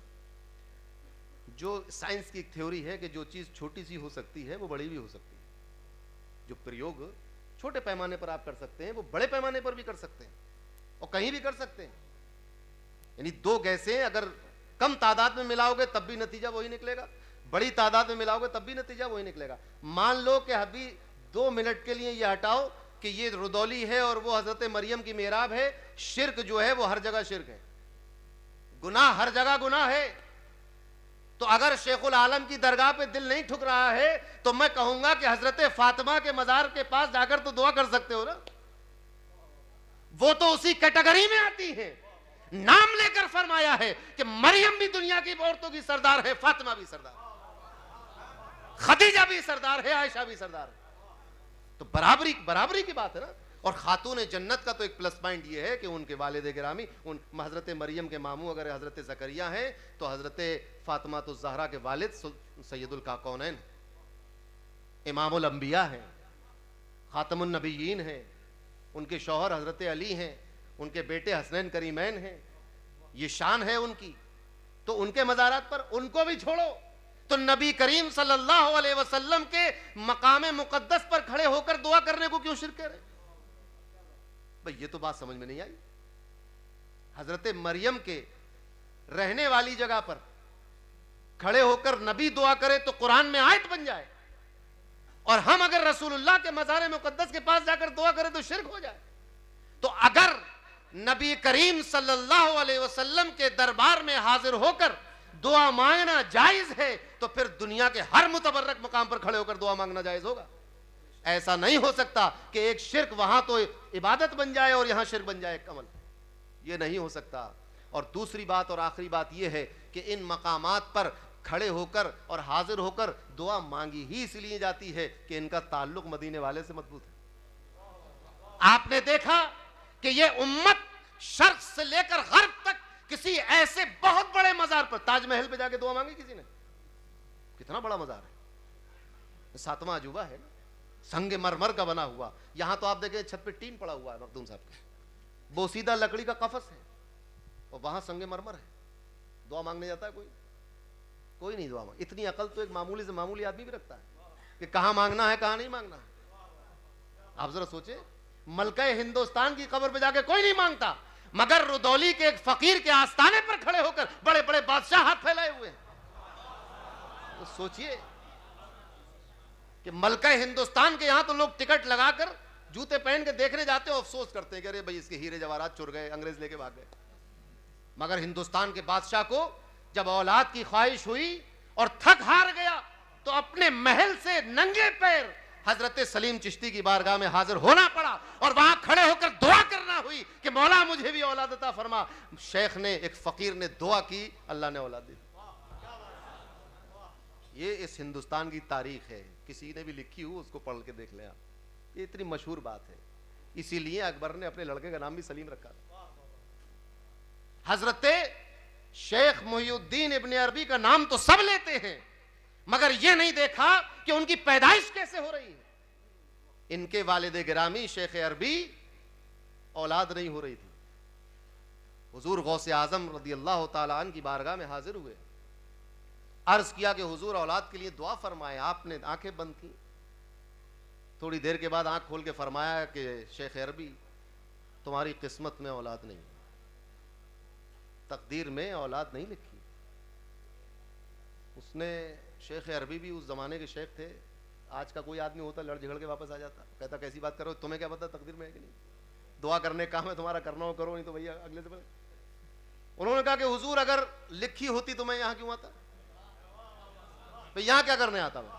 جو سائنس کی ایک تھیوری ہے کہ جو چیز چھوٹی سی ہو سکتی ہے وہ بڑی بھی ہو سکتی ہے. جو پریوگ چھوٹے پیمانے پر آپ کر سکتے ہیں وہ بڑے پیمانے پر بھی کر سکتے ہیں اور کہیں بھی کر سکتے ہیں. یعنی دو گیسیں اگر کم تعداد میں ملاؤ گے تب بھی نتیجہ وہی نکلے گا, بڑی تعداد میں ملاؤ گے تب بھی نتیجہ وہی نکلے گا. مان لو کہ ابھی 2 منٹ کے لیے یہ ہٹاؤ کہ یہ ردولی ہے اور وہ حضرت مریم کی محراب ہے. شرک جو ہے وہ ہر جگہ شرک ہے, گناہ ہر جگہ گناہ ہے. تو اگر شیخ العالم کی درگاہ پہ دل نہیں ٹھک رہا ہے تو میں کہوں گا کہ حضرت فاطمہ کے مزار کے پاس جا کر تو دعا کر سکتے ہو نا, وہ تو اسی کیٹیگری میں آتی ہے. نام لے کر فرمایا ہے کہ مریم بھی دنیا کی عورتوں کی سردار ہے, فاطمہ بھی سردار ہے, خدیجہ بھی سردار ہے, عائشہ بھی سردار ہے. تو برابری کی بات ہے نا. اور خاتون جنت کا تو ایک پلس پوائنٹ یہ ہے کہ ان کے والد گرامی, ان حضرت مریم کے ماموں اگر حضرت زکریا ہیں تو حضرت فاطمہ الزہرا کے والد سید الکونین, امام الانبیاء ہیں, خاتم النبیین ہیں, ان کے شوہر حضرت علی ہیں, ان کے بیٹے حسنین کریمین ہیں. یہ شان ہے ان کی. تو ان کے مزارات پر ان کو بھی چھوڑو, تو نبی کریم صلی اللہ علیہ وسلم کے مقام مقدس پر کھڑے ہو کر دعا کرنے کو کیوں شرک کہہ رہے ہیں بھئی؟ یہ تو بات سمجھ میں نہیں آئی. حضرت مریم کے رہنے والی جگہ پر کھڑے ہو کر نبی دعا کرے تو قرآن میں آیت بن جائے, اور ہم اگر رسول اللہ کے مزار مقدس کے پاس جا کر دعا کریں تو شرک ہو جائے. تو اگر نبی کریم صلی اللہ علیہ وسلم کے دربار میں حاضر ہو کر دعا مانگنا جائز ہے تو پھر دنیا کے ہر متبرک مقام پر کھڑے ہو کر دعا مانگنا جائز ہوگا. ایسا نہیں ہو سکتا کہ ایک شرک وہاں تو عبادت بن جائے اور یہاں شرک بن جائے ایک عمل, یہ نہیں ہو سکتا. اور دوسری بات اور آخری بات یہ ہے کہ ان مقامات پر کھڑے ہو کر اور حاضر ہو کر دعا مانگی ہی اس لیے جاتی ہے کہ ان کا تعلق مدینے والے سے مضبوط ہے. آپ نے دیکھا کہ یہ امت شرق سے لے کر غرب تک کسی ایسے بہت بڑے مزار پر, تاج محل پہ جا کے دعا مانگی کسی نے؟ کتنا بڑا مزار ہے, 7واں عجوبہ ہے نا, سنگ مرمر کا بنا ہوا. یہاں تو آپ دیکھیں چھت پہ ٹین پڑا ہوا ہے مخدوم صاحب کے, بوسیدہ لکڑی کا قفس ہے اور وہاں سنگ مرمر ہے. دعا مانگنے جاتا ہے کوئی نہیں دعا مانگ. اتنی عقل تو ایک معمولی سے معمولی آدمی بھی رکھتا ہے کہ کہاں مانگنا ہے کہاں نہیں مانگنا ہے. آپ ذرا سوچیں, ملکہ ہندوستان کی قبر پہ جا کے کوئی نہیں مانگتا, مگر رودولی کے ایک فقیر کے آستانے پر کھڑے ہو کر بڑے بڑے بادشاہ ہاتھ پھیلائے ہوئے ہیں. تو سوچئے کہ ملکہ ہندوستان کے یہاں تو لوگ ٹکٹ لگا کر جوتے پہن کے دیکھنے جاتے ہیں, افسوس کرتے ہیں کہ ارے بھائی اس کے ہیرے جواہرات چور گئے, انگریز لے کے بھاگ گئے. مگر ہندوستان کے بادشاہ کو جب اولاد کی خواہش ہوئی اور تھک ہار گیا تو اپنے محل سے ننگے پیر حضرت سلیم چشتی کی بارگاہ میں حاضر ہونا پڑا اور وہاں کھڑے ہو کر دعا کرنا ہوئی کہ مولا مجھے بھی اولاد عطا فرما. شیخ نے, ایک فقیر نے دعا کی, اللہ نے اولاد دی. یہ اس ہندوستان کی تاریخ ہے, کسی نے بھی لکھی ہو اس کو پڑھ کے دیکھ لیں آپ. یہ اتنی مشہور بات ہے, اسی لیے اکبر نے اپنے لڑکے کا نام بھی سلیم رکھا. حضرت شیخ محی الدین ابن عربی کا نام تو سب لیتے ہیں, مگر یہ نہیں دیکھا کہ ان کی پیدائش کیسے ہو رہی ہے. ان کے والد گرامی شیخ عربی اولاد نہیں ہو رہی تھی. حضور غوث اعظم رضی اللہ تعالیٰ عنہ کی بارگاہ میں حاضر ہوئے, عرض کیا کہ حضور اولاد کے لیے دعا فرمائے. آپ نے آنکھیں بند کی, تھوڑی دیر کے بعد آنکھ کھول کے فرمایا کہ شیخ عربی تمہاری قسمت میں اولاد نہیں, تقدیر میں اولاد نہیں لکھی. اس نے, شیخ عربی بھی اس زمانے کے شیخ تھے, آج کا کوئی آدمی ہوتا لڑ جھگڑ کے واپس آ جاتا, کہتا کیسی بات کرو, تمہیں کیا پتا تقدیر میں ہے کہ نہیں, دعا کرنے کا کام ہے تمہارا, کرنا ہو کرو نہیں تو بھیا اگلے سے. انہوں نے کہا کہ حضور اگر لکھی ہوتی تو میں یہاں کیوں آتا, یہاں کیا کرنے آتا میں,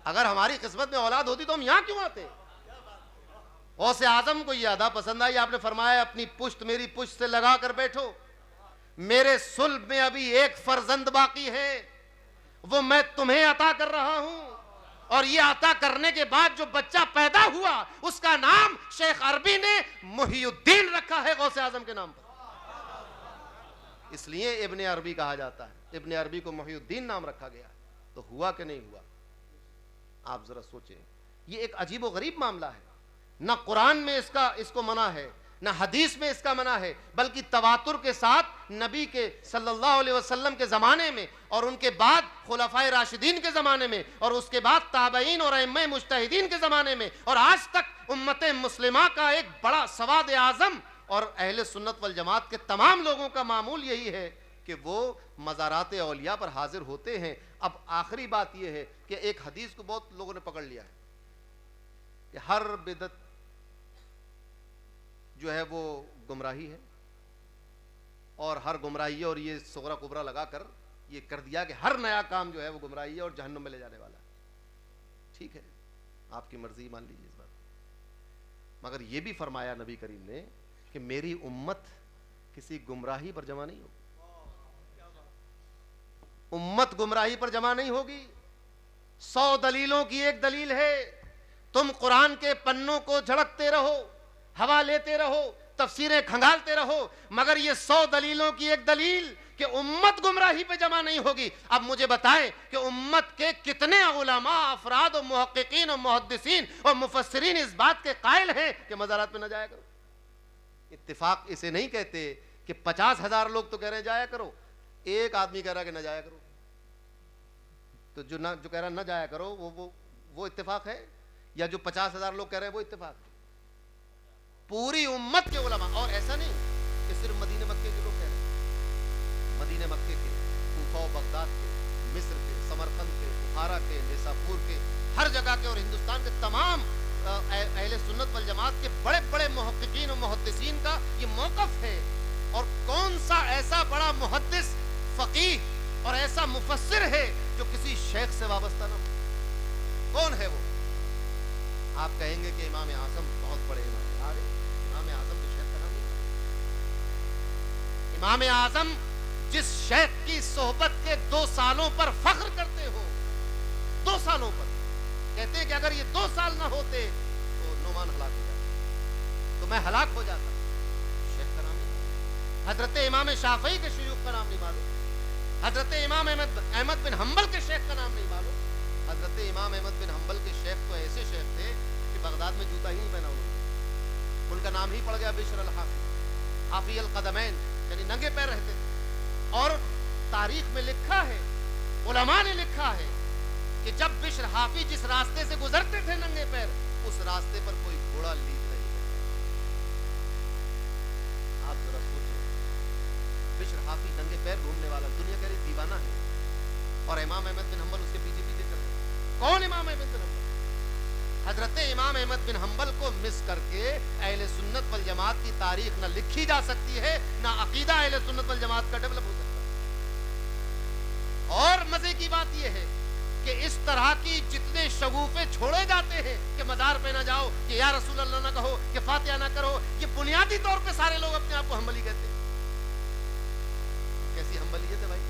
اگر ہماری قسمت میں اولاد ہوتی تو ہم یہاں کیوں آتے. غوث اعظم کو یہ ادا پسند آئی, آپ نے فرمایا اپنی پشت میری پشت سے لگا کر بیٹھو, میرے صلب میں ابھی ایک فرزند باقی ہے, وہ میں تمہیں عطا کر رہا ہوں, اور یہ عطا کرنے کے بعد جو بچہ پیدا ہوا اس کا نام شیخ عربی نے محی الدین رکھا ہے غوث اعظم کے نام پر. اس لیے ابن عربی کہا جاتا ہے, ابن عربی کو محی الدین نام رکھا گیا. تو ہوا کہ نہیں ہوا, آپ ذرا سوچیں. یہ ایک عجیب و غریب معاملہ ہے, نہ قرآن میں اس کو منع ہے, نہ حدیث میں اس کا منع ہے, بلکہ تواتر کے ساتھ نبی کے صلی اللہ علیہ وسلم کے زمانے میں اور ان کے بعد خلفائے راشدین کے زمانے میں اور اس کے بعد تابعین اور ائمہ مجتہدین کے زمانے میں اور آج تک امت مسلمہ کا ایک بڑا سواد اعظم اور اہل سنت والجماعت کے تمام لوگوں کا معمول یہی ہے کہ وہ مزارات اولیاء پر حاضر ہوتے ہیں. اب آخری بات یہ ہے کہ ایک حدیث کو بہت لوگوں نے پکڑ لیا ہے کہ ہر بدعت جو ہے وہ گمراہی ہے, اور ہر گمراہی ہے, اور یہ صغرا کبرا لگا کر یہ کر دیا کہ ہر نیا کام جو ہے وہ گمراہی ہے اور جہنم میں لے جانے والا ہے. ٹھیک ہے, آپ کی مرضی مان لیجیے اس بات, مگر یہ بھی فرمایا نبی کریم نے کہ میری امت کسی گمراہی پر جمع نہیں ہوگی, امت گمراہی پر جمع نہیں ہوگی. 100 دلیلوں کی ایک دلیل ہے, تم قرآن کے پنوں کو جھڑکتے رہو, ہوا لیتے رہو, تفسیریں کھنگالتے رہو, مگر یہ 100 دلیلوں کی ایک دلیل کہ امت گمراہی پہ جمع نہیں ہوگی. اب مجھے بتائیں کہ امت کے کتنے علماء, افراد و محققین و محدثین اور مفسرین اس بات کے قائل ہیں کہ مزارات پہ نہ جایا کرو. اتفاق اسے نہیں کہتے کہ 50,000 لوگ تو کہہ رہے ہیں جایا کرو, ایک آدمی کہہ رہا کہ نہ جایا کرو, تو جو کہہ رہا نہ جایا کرو وہ اتفاق ہے, یا جو 50,000 لوگ کہہ رہے ہیں وہ اتفاق ہے؟ پوری امت کے علماء. اور ایسا نہیں کہ صرف مدینہ مکے کے لوگ کہہ رہے ہیں, مدینہ مکے کے, کوفہ و بغداد کے, مصر کے, سمرقند کے, بخارا کے, نیساپور کے, ہر جگہ کے, اور ہندوستان کے تمام اہل سنت والجماعت کے بڑے بڑے محققین و محدثین کا یہ موقف ہے. اور کون سا ایسا بڑا محدث, فقیہ اور ایسا مفسر ہے جو کسی شیخ سے وابستہ نہ ہو؟ کون ہے وہ؟ آپ کہیں گے کہ امام اعظم بہت بڑے امام. امام اعظم تو شیخ کا نام نہیں. امام اعظم جس شیخ کی صحبت کے 2 سالوں پر فخر کرتے ہو, 2 سالوں پر کہتے ہیں کہ اگر یہ 2 سال نہ ہوتے تو نعمان ہلاک ہو جاتا, تو میں ہلاک ہو جاتا. شیخ کا نام نہیں معلوم. حضرت امام شافعی کے شیوخ کا نام نہیں معلوم. حضرت امام احمد بن حنبل کے شیخ کا نام نہیں معلوم. حضرت امام احمد بن حنبل کے شیخ تو ایسے شیخ تھے کہ بغداد میں جوتا ہی نہیں پہنا انہوں نے. ان کا نام ہی پڑ گیا بشر الحافی، حافی القدمین، یعنی ننگے پیر رہتے تھے. اور تاریخ میں لکھا ہے، علماء نے لکھا ہے کہ جب بشر حافی جس راستے سے گزرتے تھے ننگے پیر، اس راستے پر کوئی گھوڑا لیڈ نہیں کرتا. آپ ذرا سوچیں، بشر حافی ننگے پیر گھومنے والا، دنیا کہہ رہی دیوانہ ہے، اور امام احمد بن حنبل اس کے پیچھے پیچھے چل رہے. کون امام احمد بن حنبل؟ حضرت امام احمد بن حنبل کو مس کر کے اہل سنت والجماعت کی تاریخ نہ لکھی جا سکتی ہے، نہ عقیدہ اہل سنت والجماعت کا ڈیولپ ہو سکتا ہے. اور مزے کی بات یہ ہے کہ اس طرح کی جتنے شگوفے چھوڑے جاتے ہیں کہ مزار پہ نہ جاؤ، کہ یا رسول اللہ نہ کہو، کہ فاتحہ نہ کرو، یہ بنیادی طور پہ سارے لوگ اپنے آپ کو حنبلی کہتے ہیں. کیسی حنبلیت ہے بھائی؟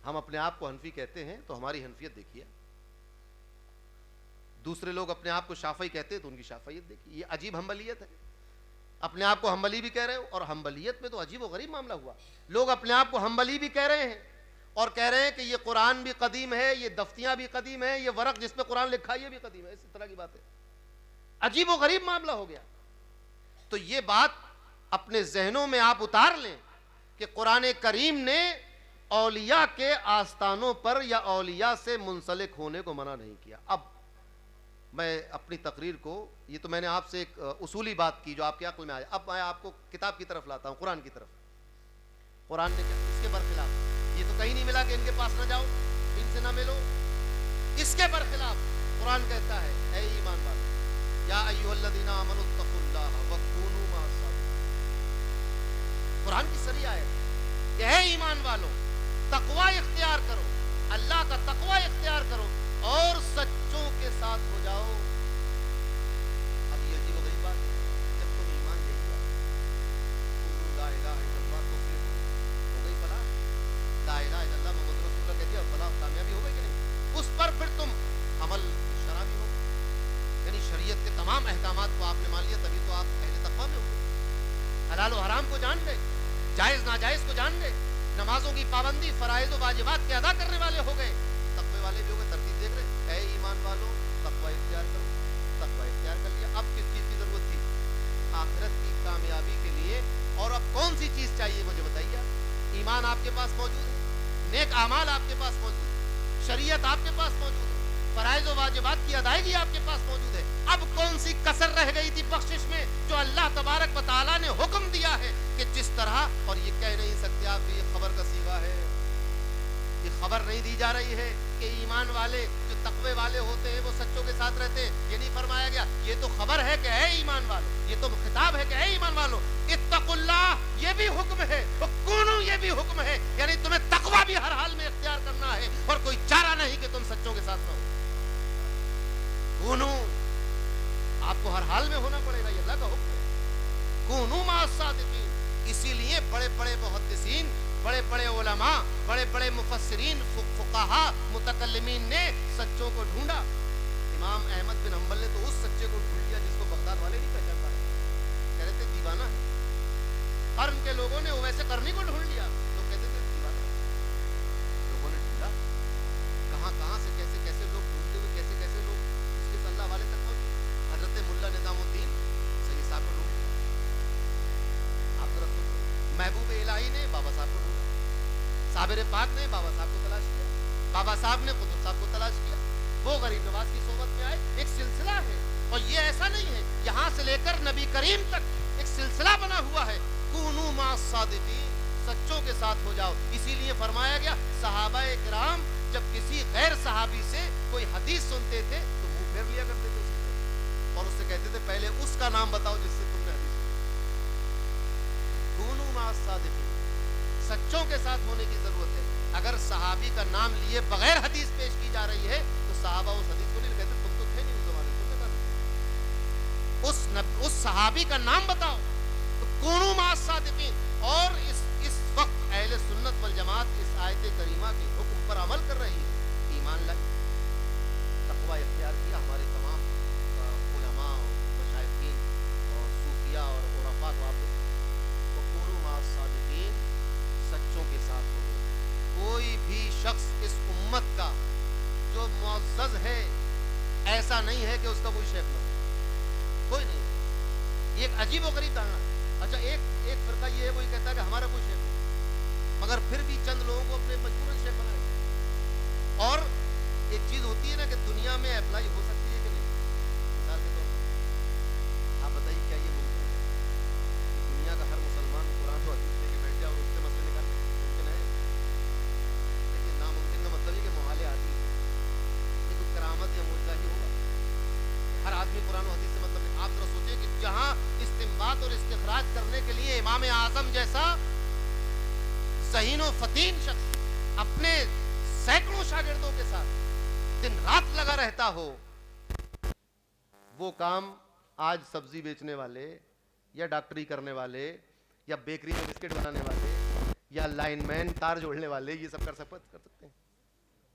ہم اپنے آپ کو حنفی کہتے ہیں تو ہماری حنفیت دیکھیے. دوسرے لوگ اپنے آپ کو شافعی کہتے ہیں تو ان کی شافعیت دیکھیے. یہ عجیب حنبلیت ہے. اپنے آپ کو حنبلی بھی کہہ رہے ہو، اور حنبلیت میں تو عجیب و غریب معاملہ ہوا. لوگ اپنے آپ کو حنبلی بھی کہہ رہے ہیں اور کہہ رہے ہیں کہ یہ قرآن بھی قدیم ہے، یہ دفتیاں بھی قدیم ہیں، یہ ورق جس پہ قرآن لکھا ہے یہ بھی قدیم ہے. اس طرح کی بات ہے. عجیب و غریب معاملہ ہو گیا. تو یہ بات اپنے ذہنوں میں آپ اتار لیں کہ قرآن کریم نے اولیاء کے آستانوں پر یا اولیاء سے منسلک ہونے کو منع نہیں کیا. اب میں اپنی تقریر کو، یہ تو میں نے آپ سے ایک اصولی بات کی جو آپ کے عقل میں آیا، اب میں آپ کو کتاب کی طرف لاتا ہوں، قرآن کی طرف. قرآن نے کیا اس کے برخلاف، یہ تو کہیں نہیں ملا کہ ان کے پاس نہ جاؤ، ان سے نہ ملو. اس کے برخلاف قرآن کہتا ہے اے ایمان والو، یا ایھا الذین آمنوا اتقوا اللہ وکونوا مع الصادقین. قرآن کی صریح آیت کہ اے ایمان والو، تقوی اختیار کرو، اللہ کا تقوی اختیار کرو اور سچوں کے ساتھ ہو جاؤ. اب یہ عجیب و غریب بات ہے. جب تم ایمان لے لیا، قولوا لا الہ الا اللہ تفلحوا، ہو گئی فلاح. لا الہ الا اللہ محمد رسول اللہ کہہ دیا، فلاح کامیابی ہو گئی کہ نہیں؟ اس پر پھر تم عمل شرع بھی ہو، یعنی شریعت کے تمام احکامات کو آپ نے مان لیا، تبھی تو آپ اہل تقویٰ میں ہو گئے. حلال و حرام کو جان لے، جائز ناجائز کو جان لے، نمازوں کی پابندی، فرائض و واجبات کے ادا کرنے والے ہو گئے. تقوی والے بھی ہو گئے. ترتیب دیکھ رہے، اے ایمان والو تقوی اختیار کرو. تقوی اختیار کر لیا. اب کس چیز کی ضرورت تھی؟ آخرت کی کامیابی کے لیے. اور اب کون سی چیز چاہیے مجھے بتائیے. ایمان آپ کے پاس موجود ہے، نیک اعمال آپ کے پاس موجود ہے، شریعت آپ کے پاس موجود ہے، فرائض و واجبات کی ادائیگی آپ کے پاس موجود ہے. اب کون سی کسر رہ گئی تھی بخشش میں جو اللہ تبارک و تعالیٰ نے حکم دیا ہے کہ جس طرح، اور یہ کہہ نہیں سکتے آپ کہ یہ خبر کا صیغہ ہے، یہ خبر نہیں دی جا رہی ہے کہ ایمان والے جو تقوی والے ہوتے ہیں وہ سچوں کے ساتھ رہتے ہیں. یہ نہیں فرمایا گیا. یہ تو خبر ہے کہ اے ایمان والو، یہ تو خطاب ہے کہ اے ایمان والو اتقوا اللہ، یہ بھی حکم ہے، کونوا یہ بھی حکم ہے، یعنی تمہیں تقوی بھی ہر حال میں اختیار کرنا ہے اور کوئی چارہ نہیں کہ تم سچوں کے ساتھ رہو. کونوا، آپ کو ہر حال میں ہونا پڑے گا، یہ اللہ کا حکم ہے. کونوا مع الصادقین. اسی لیے بڑے بڑے محدثین، بڑے بڑے علماء، بڑے بڑے مفسرین، فقہاء، متکلمین نے سچوں کو ڈھونڈا. امام احمد بن حنبل نے تو اس سچے کو ڈھونڈ لیا جس کو بغداد والے نہیں پہچان پائے. کہہ رہے تھے دیوانہ ہے. قرن کے لوگوں نے ویسے قرنی کو ڈھونڈ لیا، تو کہتے تھے دیوانہ ہے. لوگوں نے ڈھونڈا، کہاں کہاں سے کیسے کیسے لوگ ڈھونڈتے ہوئے کیسے کیسے لوگ اس کے اللہ والے تک پہنچے. حضرت ملا نظام الدین سید صاحب کو ڈھونڈ لیا. آپ ذرا سوچو، محبوب الہی نے بابا صاحب کو ڈھونڈا، صابر پاک نے بابا صاحب کو تلاش کیا، بابا صاحب نے قطب صاحب کو تلاش کیا، وہ غریب نواز کی صحبت میں آئے. ایک سلسلہ ہے، اور یہ ایسا نہیں ہے یہاں سے لے کر نبی کریم تک ایک سلسلہ بنا ہوا ہے. کونوا مع الصادقین، سچوں کے ساتھ ہو جاؤ. اسی لیے فرمایا گیا صحابہ کرام جب کسی غیر صحابی سے کوئی حدیث سنتے تھے تو منہ پھیر لیا کرتے تھے اس سے، اور اس سے کہتے تھے پہلے اس کا نام بتاؤ جس سے تم نے حدیث سنی. کونوا مع الصادقین، سچوں کے ساتھ ہونے کی ضرورت ہے. اگر صحابی کا نام لیے بغیر حدیث پیش کی جا رہی ہے تو صحابہ اس حدیث کو نہیں کہتے. تم تو تھے نہیں اس زمانے میں، تم نے کہا اس صحابی کا نام بتاؤ. تو کونوا مع الصادقین. اور اس وقت اہل سنت والجماعت اس آیت کریمہ کے حکم پر عمل کر رہی ہے. ایمان لائی، تقوی اختیار کیا. ہمارے تمام علماء اور مشائخین اور صوفیاء اور عرفاء کو آپ کونوا مع الصادقین، سچوں کے ساتھ ہو گئے. کوئی بھی شخص اس امت کا جو معزز ہے ایسا نہیں ہے کہ اس کا کوئی شیخ نہ ہو. کوئی نہیں. یہ ایک عجیب و غریب دھارنا. اچھا ایک فرقہ یہ ہے کوئی کہتا ہے کہ ہمارا کوئی شیخ نہیں, مگر پھر بھی چند لوگوں کو اپنے مجبوراً شیخ بنائے. اور ایک چیز ہوتی ہے نا کہ دنیا میں اپلائی ہو سکتی ہے کہ نہیں. مثال کے طور پر آپ بتائیے کیا یہ ممکن ہے کہ دنیا کا ہر مسلمان قرآن و حدیث لے کے بیٹھ جائے اور اس سے مسئلے نکالے؟ ممکن ہے؟ لیکن ناممکن کا مطلب یہ کہ محال عادی ہے. یہ تو کرامت یا معجزہ ہی ہوگا. ہر آدمی قرآن و حدیث سے مطلب نہیں. آپ ذرا سوچیں کہ جہاں استنباط اور استخراج کرنے کے لیے امام اعظم جیسا ذہین و فتین شخص اپنے سینکڑوں شاگردوں کے ساتھ دن رات لگا رہتا ہو, وہ کام آج سبزی بیچنے والے یا ڈاکٹری کرنے والے یا بیکری میں بسکٹ بنانے والے یا لائن مین تار جوڑنے والے یہ سب کر سکتے ہیں.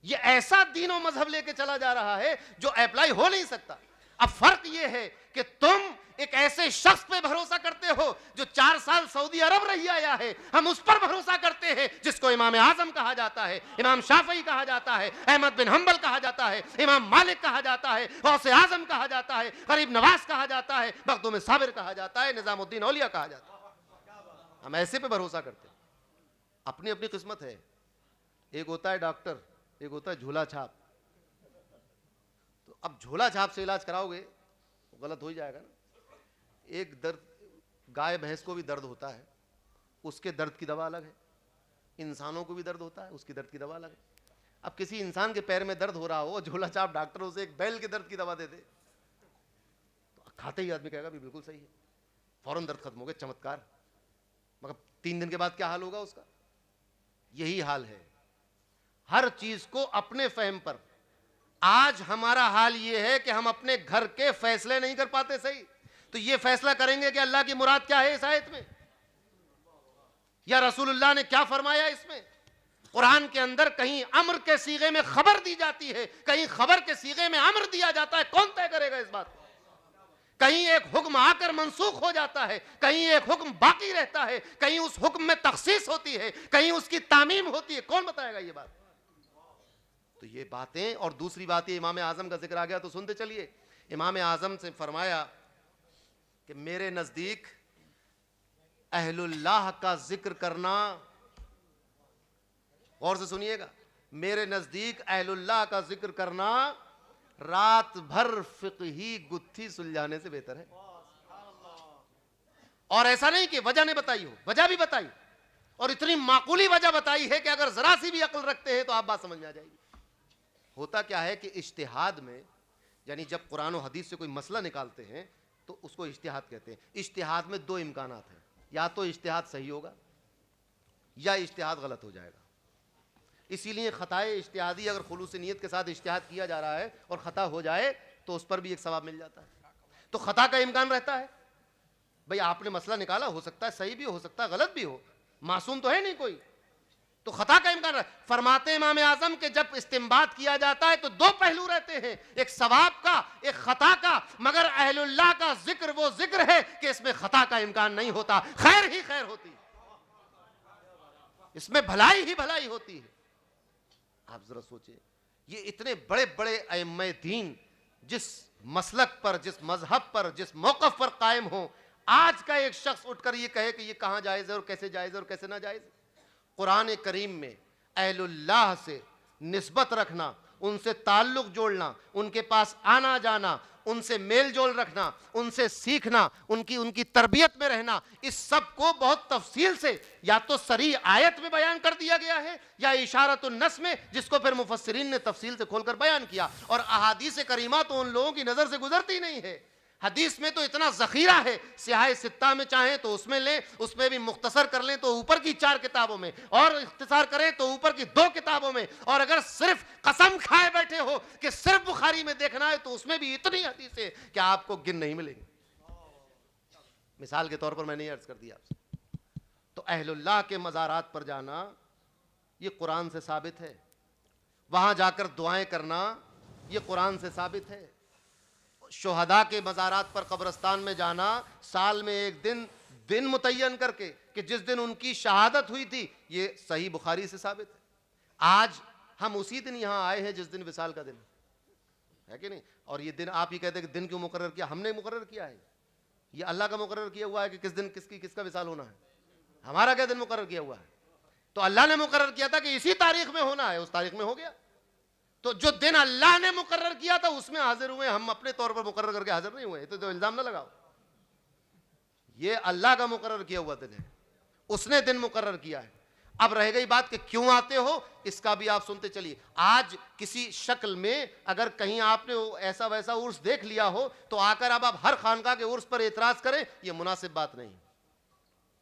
یہ ایسا دین و مذہب لے کے چلا جا رہا ہے جو اپلائی ہو نہیں سکتا. اب فرق یہ ہے کہ تم ایک ایسے شخص پہ بھروسہ کرتے ہو جو 4 سال سعودی عرب رہی آیا ہے, ہم اس پر بھروسہ کرتے ہیں جس کو امام اعظم کہا جاتا ہے, امام شافعی کہا جاتا ہے, احمد بن حنبل کہا جاتا ہے, امام مالک کہا جاتا ہے, غوث اعظم کہا جاتا ہے, غریب نواز کہا جاتا ہے, مخدوم صابر کہا جاتا ہے, نظام الدین اولیاء کہا جاتا ہے. ہم ایسے پہ بھروسہ کرتے ہیں. اپنی اپنی قسمت ہے. ایک ہوتا ہے ڈاکٹر, ایک ہوتا ہے جھولا چھاپ. تو اب جھولا چھاپ سے علاج کراؤ گے غلط ہو ہی جائے گا نا. ایک درد, گائے بھینس کو بھی درد ہوتا ہے, اس کے درد کی دوا الگ ہے. انسانوں کو بھی درد ہوتا ہے, اس کی درد کی دوا الگ ہے. اب کسی انسان کے پیر میں درد ہو رہا ہو, جھولا چھاپ ڈاکٹر اسے ایک بیل کے درد کی دوا دے دے تو کھاتے ہی آدمی کہے گا بھی بالکل صحیح ہے, فوراً درد ختم ہو گیا, چمتکار. مگر 3 دن کے بعد کیا حال ہوگا اس کا؟ یہی حال ہے ہر چیز کو اپنے فہم پر. آج ہمارا حال یہ ہے کہ ہم اپنے گھر کے فیصلے نہیں کر پاتے صحیح. تو یہ فیصلہ کریں گے کہ اللہ کی مراد کیا ہے اس آیت میں, یا رسول اللہ نے کیا فرمایا اس میں. قرآن کے اندر کہیں امر کے صیغے میں خبر دی جاتی ہے, کہیں خبر کے صیغے میں امر دیا جاتا ہے. کون طے کرے گا اس بات کو؟ کہیں ایک حکم آ کر منسوخ ہو جاتا ہے, کہیں ایک حکم باقی رہتا ہے, کہیں اس حکم میں تخصیص ہوتی ہے, کہیں اس کی تعمیم ہوتی ہے. کون بتائے گا یہ بات؟ تو یہ باتیں. اور دوسری بات یہ, امام اعظم کا ذکر آ گیا تو سنتے چلیے. امام اعظم سے فرمایا کہ میرے نزدیک اہل اللہ کا ذکر کرنا, غور سے سنیے گا, میرے نزدیک اہل اللہ کا ذکر کرنا رات بھر فقہی گتھی سلجھانے سے بہتر ہے. اور ایسا نہیں کہ وجہ نے بتائی ہو, وجہ بھی بتائی, اور اتنی معقولی وجہ بتائی ہے کہ اگر ذرا سی بھی عقل رکھتے ہیں تو آپ بات سمجھ میں آ جائے گی. ہوتا کیا ہے کہ اجتہاد میں, یعنی جب قرآن و حدیث سے کوئی مسئلہ نکالتے ہیں تو اس کو اجتہاد کہتے ہیں. اجتہاد میں 2 امکانات ہیں, یا تو اجتہاد صحیح ہوگا یا اجتہاد غلط ہو جائے گا. اسی لیے خطائے اجتہادی اگر خلوص نیت کے ساتھ اجتہاد کیا جا رہا ہے اور خطا ہو جائے تو اس پر بھی ایک ثواب مل جاتا ہے. تو خطا کا امکان رہتا ہے. بھئی آپ نے مسئلہ نکالا, ہو سکتا ہے صحیح بھی ہو سکتا ہے غلط بھی ہو, معصوم تو ہے نہیں کوئی, تو خطا کا امکان رہتا ہے. فرماتے امام اعظم کہ جب استنباط کیا جاتا ہے تو 2 پہلو رہتے ہیں, ایک ثواب کا, ایک خطا کا. مگر اہل اللہ کا ذکر وہ ذکر ہے کہ اس میں خطا کا امکان نہیں ہوتا, خیر ہی خیر ہوتی ہے, اس میں بھلائی ہی بھلائی ہوتی ہے. آپ ذرا سوچیں, یہ اتنے بڑے بڑے ائمہ دین جس مسلک پر, جس مذہب پر, جس موقف پر قائم ہوں, آج کا ایک شخص اٹھ کر یہ کہے کہ یہ کہاں جائز ہے اور کیسے جائز ہے اور کیسے نہ جائز ہے. قرآن کریم میں اہل اللہ سے نسبت رکھنا, ان سے تعلق جوڑنا, ان کے پاس آنا جانا, ان سے میل جول رکھنا, ان سے سیکھنا, ان کی تربیت میں رہنا, اس سب کو بہت تفصیل سے یا تو صریح آیت میں بیان کر دیا گیا ہے یا اشارت النص میں, جس کو پھر مفسرین نے تفصیل سے کھول کر بیان کیا. اور احادیث کریمہ تو ان لوگوں کی نظر سے گزرتی نہیں ہے. حدیث میں تو اتنا ذخیرہ ہے, سیاہ ستہ میں چاہیں تو اس میں لیں, اس میں بھی مختصر کر لیں تو اوپر کی 4 کتابوں میں, اور اختصار کریں تو اوپر کی 2 کتابوں میں, اور اگر صرف قسم کھائے بیٹھے ہو کہ صرف بخاری میں دیکھنا ہے تو اس میں بھی اتنی حدیثیں کہ آپ کو گن نہیں ملیں گی. مثال کے طور پر میں نے یہ عرض کر دیا آپ سے. تو اہل اللہ کے مزارات پر جانا یہ قرآن سے ثابت ہے, وہاں جا کر دعائیں کرنا یہ قرآن سے ثابت ہے. شہداء کے مزارات پر قبرستان میں جانا, سال میں ایک دن متعین کر کے کہ جس دن ان کی شہادت ہوئی تھی, یہ صحیح بخاری سے ثابت ہے. آج ہم اسی دن یہاں آئے ہیں جس دن وصال کا دن ہے کہ نہیں, اور یہ دن آپ ہی کہتے ہیں کہ دن کیوں مقرر کیا, ہم نے مقرر کیا ہے. یہ اللہ کا مقرر کیا ہوا ہے کہ کس دن کس کا وصال ہونا ہے؟ ہمارا کیا دن مقرر کیا ہوا ہے؟ تو اللہ نے مقرر کیا تھا کہ اسی تاریخ میں ہونا ہے، اس تاریخ میں ہو گیا. تو جو دن اللہ نے مقرر کیا تھا اس میں حاضر ہوئے، ہم اپنے طور پر مقرر کر کے حاضر نہیں ہوئے. تو الزام نہ لگاؤ. یہ اللہ کا مقرر کیا ہوا دن ہے، اس نے دن مقرر کیا ہے. اب رہ گئی بات کہ کیوں آتے ہو، اس کا بھی آپ سنتے چلیے. آج کسی شکل میں اگر کہیں آپ نے ایسا ویسا عرس دیکھ لیا ہو تو آ کر اب آپ ہر خانقاہ کے عرس پر اعتراض کریں، یہ مناسب بات نہیں.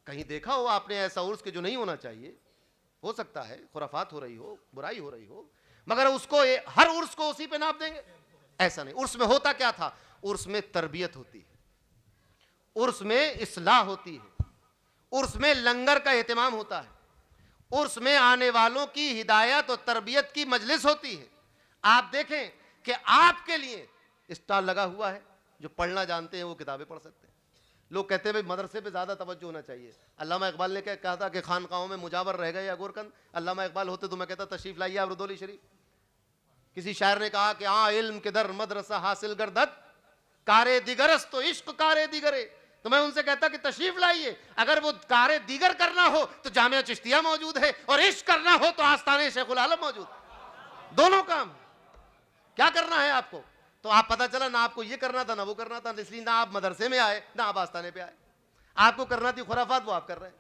کہیں دیکھا ہو آپ نے ایسا عرس کہ جو نہیں ہونا چاہیے، ہو سکتا ہے خرافات ہو رہی ہو، برائی ہو رہی ہو، مگر اس کو ہر عرس کو اسی پہ ناپ دیں گے؟ ایسا نہیں. عرس میں ہوتا کیا تھا؟ عرس میں تربیت ہوتی ہے، عرس میں اصلاح ہوتی ہے، عرس میں لنگر کا اہتمام ہوتا ہے، عرس میں آنے والوں کی ہدایت اور تربیت کی مجلس ہوتی ہے. آپ دیکھیں کہ آپ کے لیے اسٹال لگا ہوا ہے، جو پڑھنا جانتے ہیں وہ کتابیں پڑھ سکتے ہیں. لوگ کہتے ہیں بھائی مدرسے پہ زیادہ توجہ ہونا چاہیے. علامہ اقبال نے کہا تھا کہ خانقاہوں میں مجاور رہ گئے گورکند. علامہ اقبال ہوتے تو میں کہتا تشریف لائیے آپ ردولی شریف. کسی شاعر نے کہا کہ ہاں علم کے در مدرسہ حاصل گردد، کارے دیگرست تو عشق کارے دیگرے. تو میں ان سے کہتا کہ تشریف لائیے، اگر وہ کارے دیگر کرنا ہو تو جامعہ چشتیہ موجود ہے، اور عشق کرنا ہو تو آستانے شیخ العالم موجود ہے. دونوں کام کیا کرنا ہے آپ کو. تو آپ پتہ چلا نہ آپ کو یہ کرنا تھا نہ وہ کرنا تھا، اس لیے نہ آپ مدرسے میں آئے نہ آپ آستانے پہ آئے. آپ کو کرنا تھی خرافات، وہ آپ کر رہے ہیں.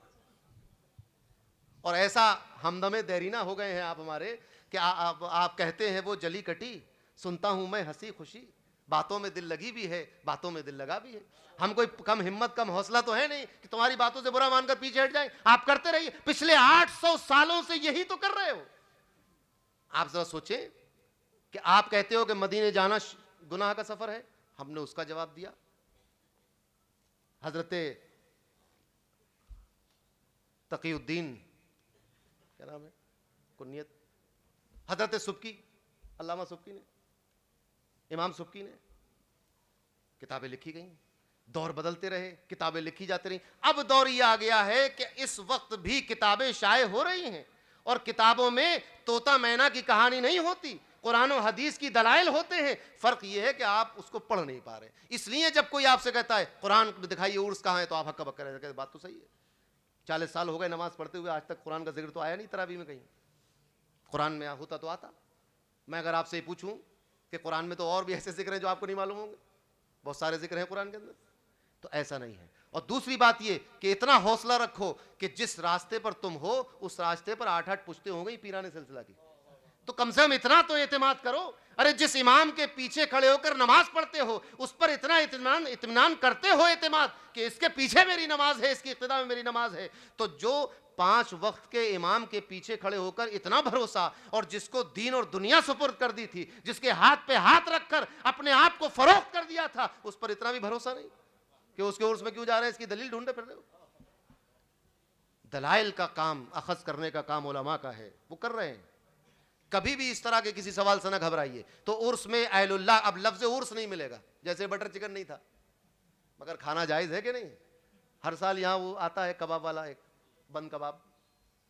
اور ایسا ہمدمے دیرینہ ہو گئے ہیں آپ ہمارے کہ آپ کہتے ہیں وہ جلی کٹی، سنتا ہوں میں ہنسی خوشی، باتوں میں دل لگی بھی ہے، باتوں میں دل لگا بھی ہے. ہم کوئی کم ہمت کم حوصلہ تو ہے نہیں کہ تمہاری باتوں سے برا مان کر پیچھے ہٹ جائیں. آپ کرتے رہیے، پچھلے 800 سالوں سے یہی تو کر رہے ہو. آپ ذرا سوچیں کہ آپ کہتے ہو کہ مدینے جانا گناہ کا سفر ہے، ہم نے اس کا جواب دیا. حضرت تقی الدین، کیا نام ہے کنیت، حضرت سبکی، علامہ سبکی نے، امام سبکی نے کتابیں لکھی گئیں. دور بدلتے رہے، کتابیں لکھی جاتی رہیں. اب دور یہ آ گیا ہے کہ اس وقت بھی کتابیں شائع ہو رہی ہیں، اور کتابوں میں طوطا مینا کی کہانی نہیں ہوتی، قرآن و حدیث کی دلائل ہوتے ہیں. فرق یہ ہے کہ آپ اس کو پڑھ نہیں پا رہے. اس لیے جب کوئی آپ سے کہتا ہے قرآن دکھائیے عرس کہاں ہے، تو آپ ہکا بکا رہتے ہیں. بات تو صحیح ہے. 40 سال ہو گئے نماز پڑھتے ہوئے، آج تک قرآن کا ذکر تو آیا نہیں تراویح میں کہیں. قرآن میں ہوتا تو آتا. میں اگر آپ سے یہ پوچھوں کہ قرآن میں تو اور بھی ایسے ذکر ہیں جو آپ کو نہیں معلوم ہوں گے، بہت سارے ذکر ہیں قرآن کے اندر. تو ایسا نہیں ہے. اور دوسری بات یہ کہ اتنا حوصلہ رکھو کہ جس راستے پر تم ہو اس راستے پر 8 پشتے ہوں گی پیرانے سلسلہ کی. تو کم سے کم اتنا تو اعتماد کرو. ارے جس امام کے پیچھے کھڑے ہو کر نماز پڑھتے ہو اس پر اتنا اطمینان کرتے ہو، اعتماد کہ اس کے پیچھے میری نماز ہے، اس کی اقتداء میں میری نماز ہے. تو جو 5 وقت کے امام کے پیچھے کھڑے ہو کر اتنا بھروسہ، اور جس کو دین اور دنیا سپرد کر دی تھی، جس کے ہاتھ پہ ہاتھ رکھ کر اپنے آپ کو فروخت کر دیا تھا، اس پر اتنا بھی بھروسہ نہیں کہ اس کے عرس میں کیوں جا رہے ہیں، اس کی دلیل ڈھونڈے پھر رہے ہو. دلائل کا کام، اخذ کرنے کا کام علماء کا ہے، وہ کر رہے ہیں. کبھی بھی اس طرح کے کسی سوال سے نہ گھبرائیے. تو عرس میں اہل اللہ، اب لفظ عرس نہیں ملے گا، جیسے بٹر چکن نہیں تھا. مگر کھانا جائز ہے کہ نہیں؟ ہر سال یہاں وہ آتا ہے کباب والا، ایک بند کباب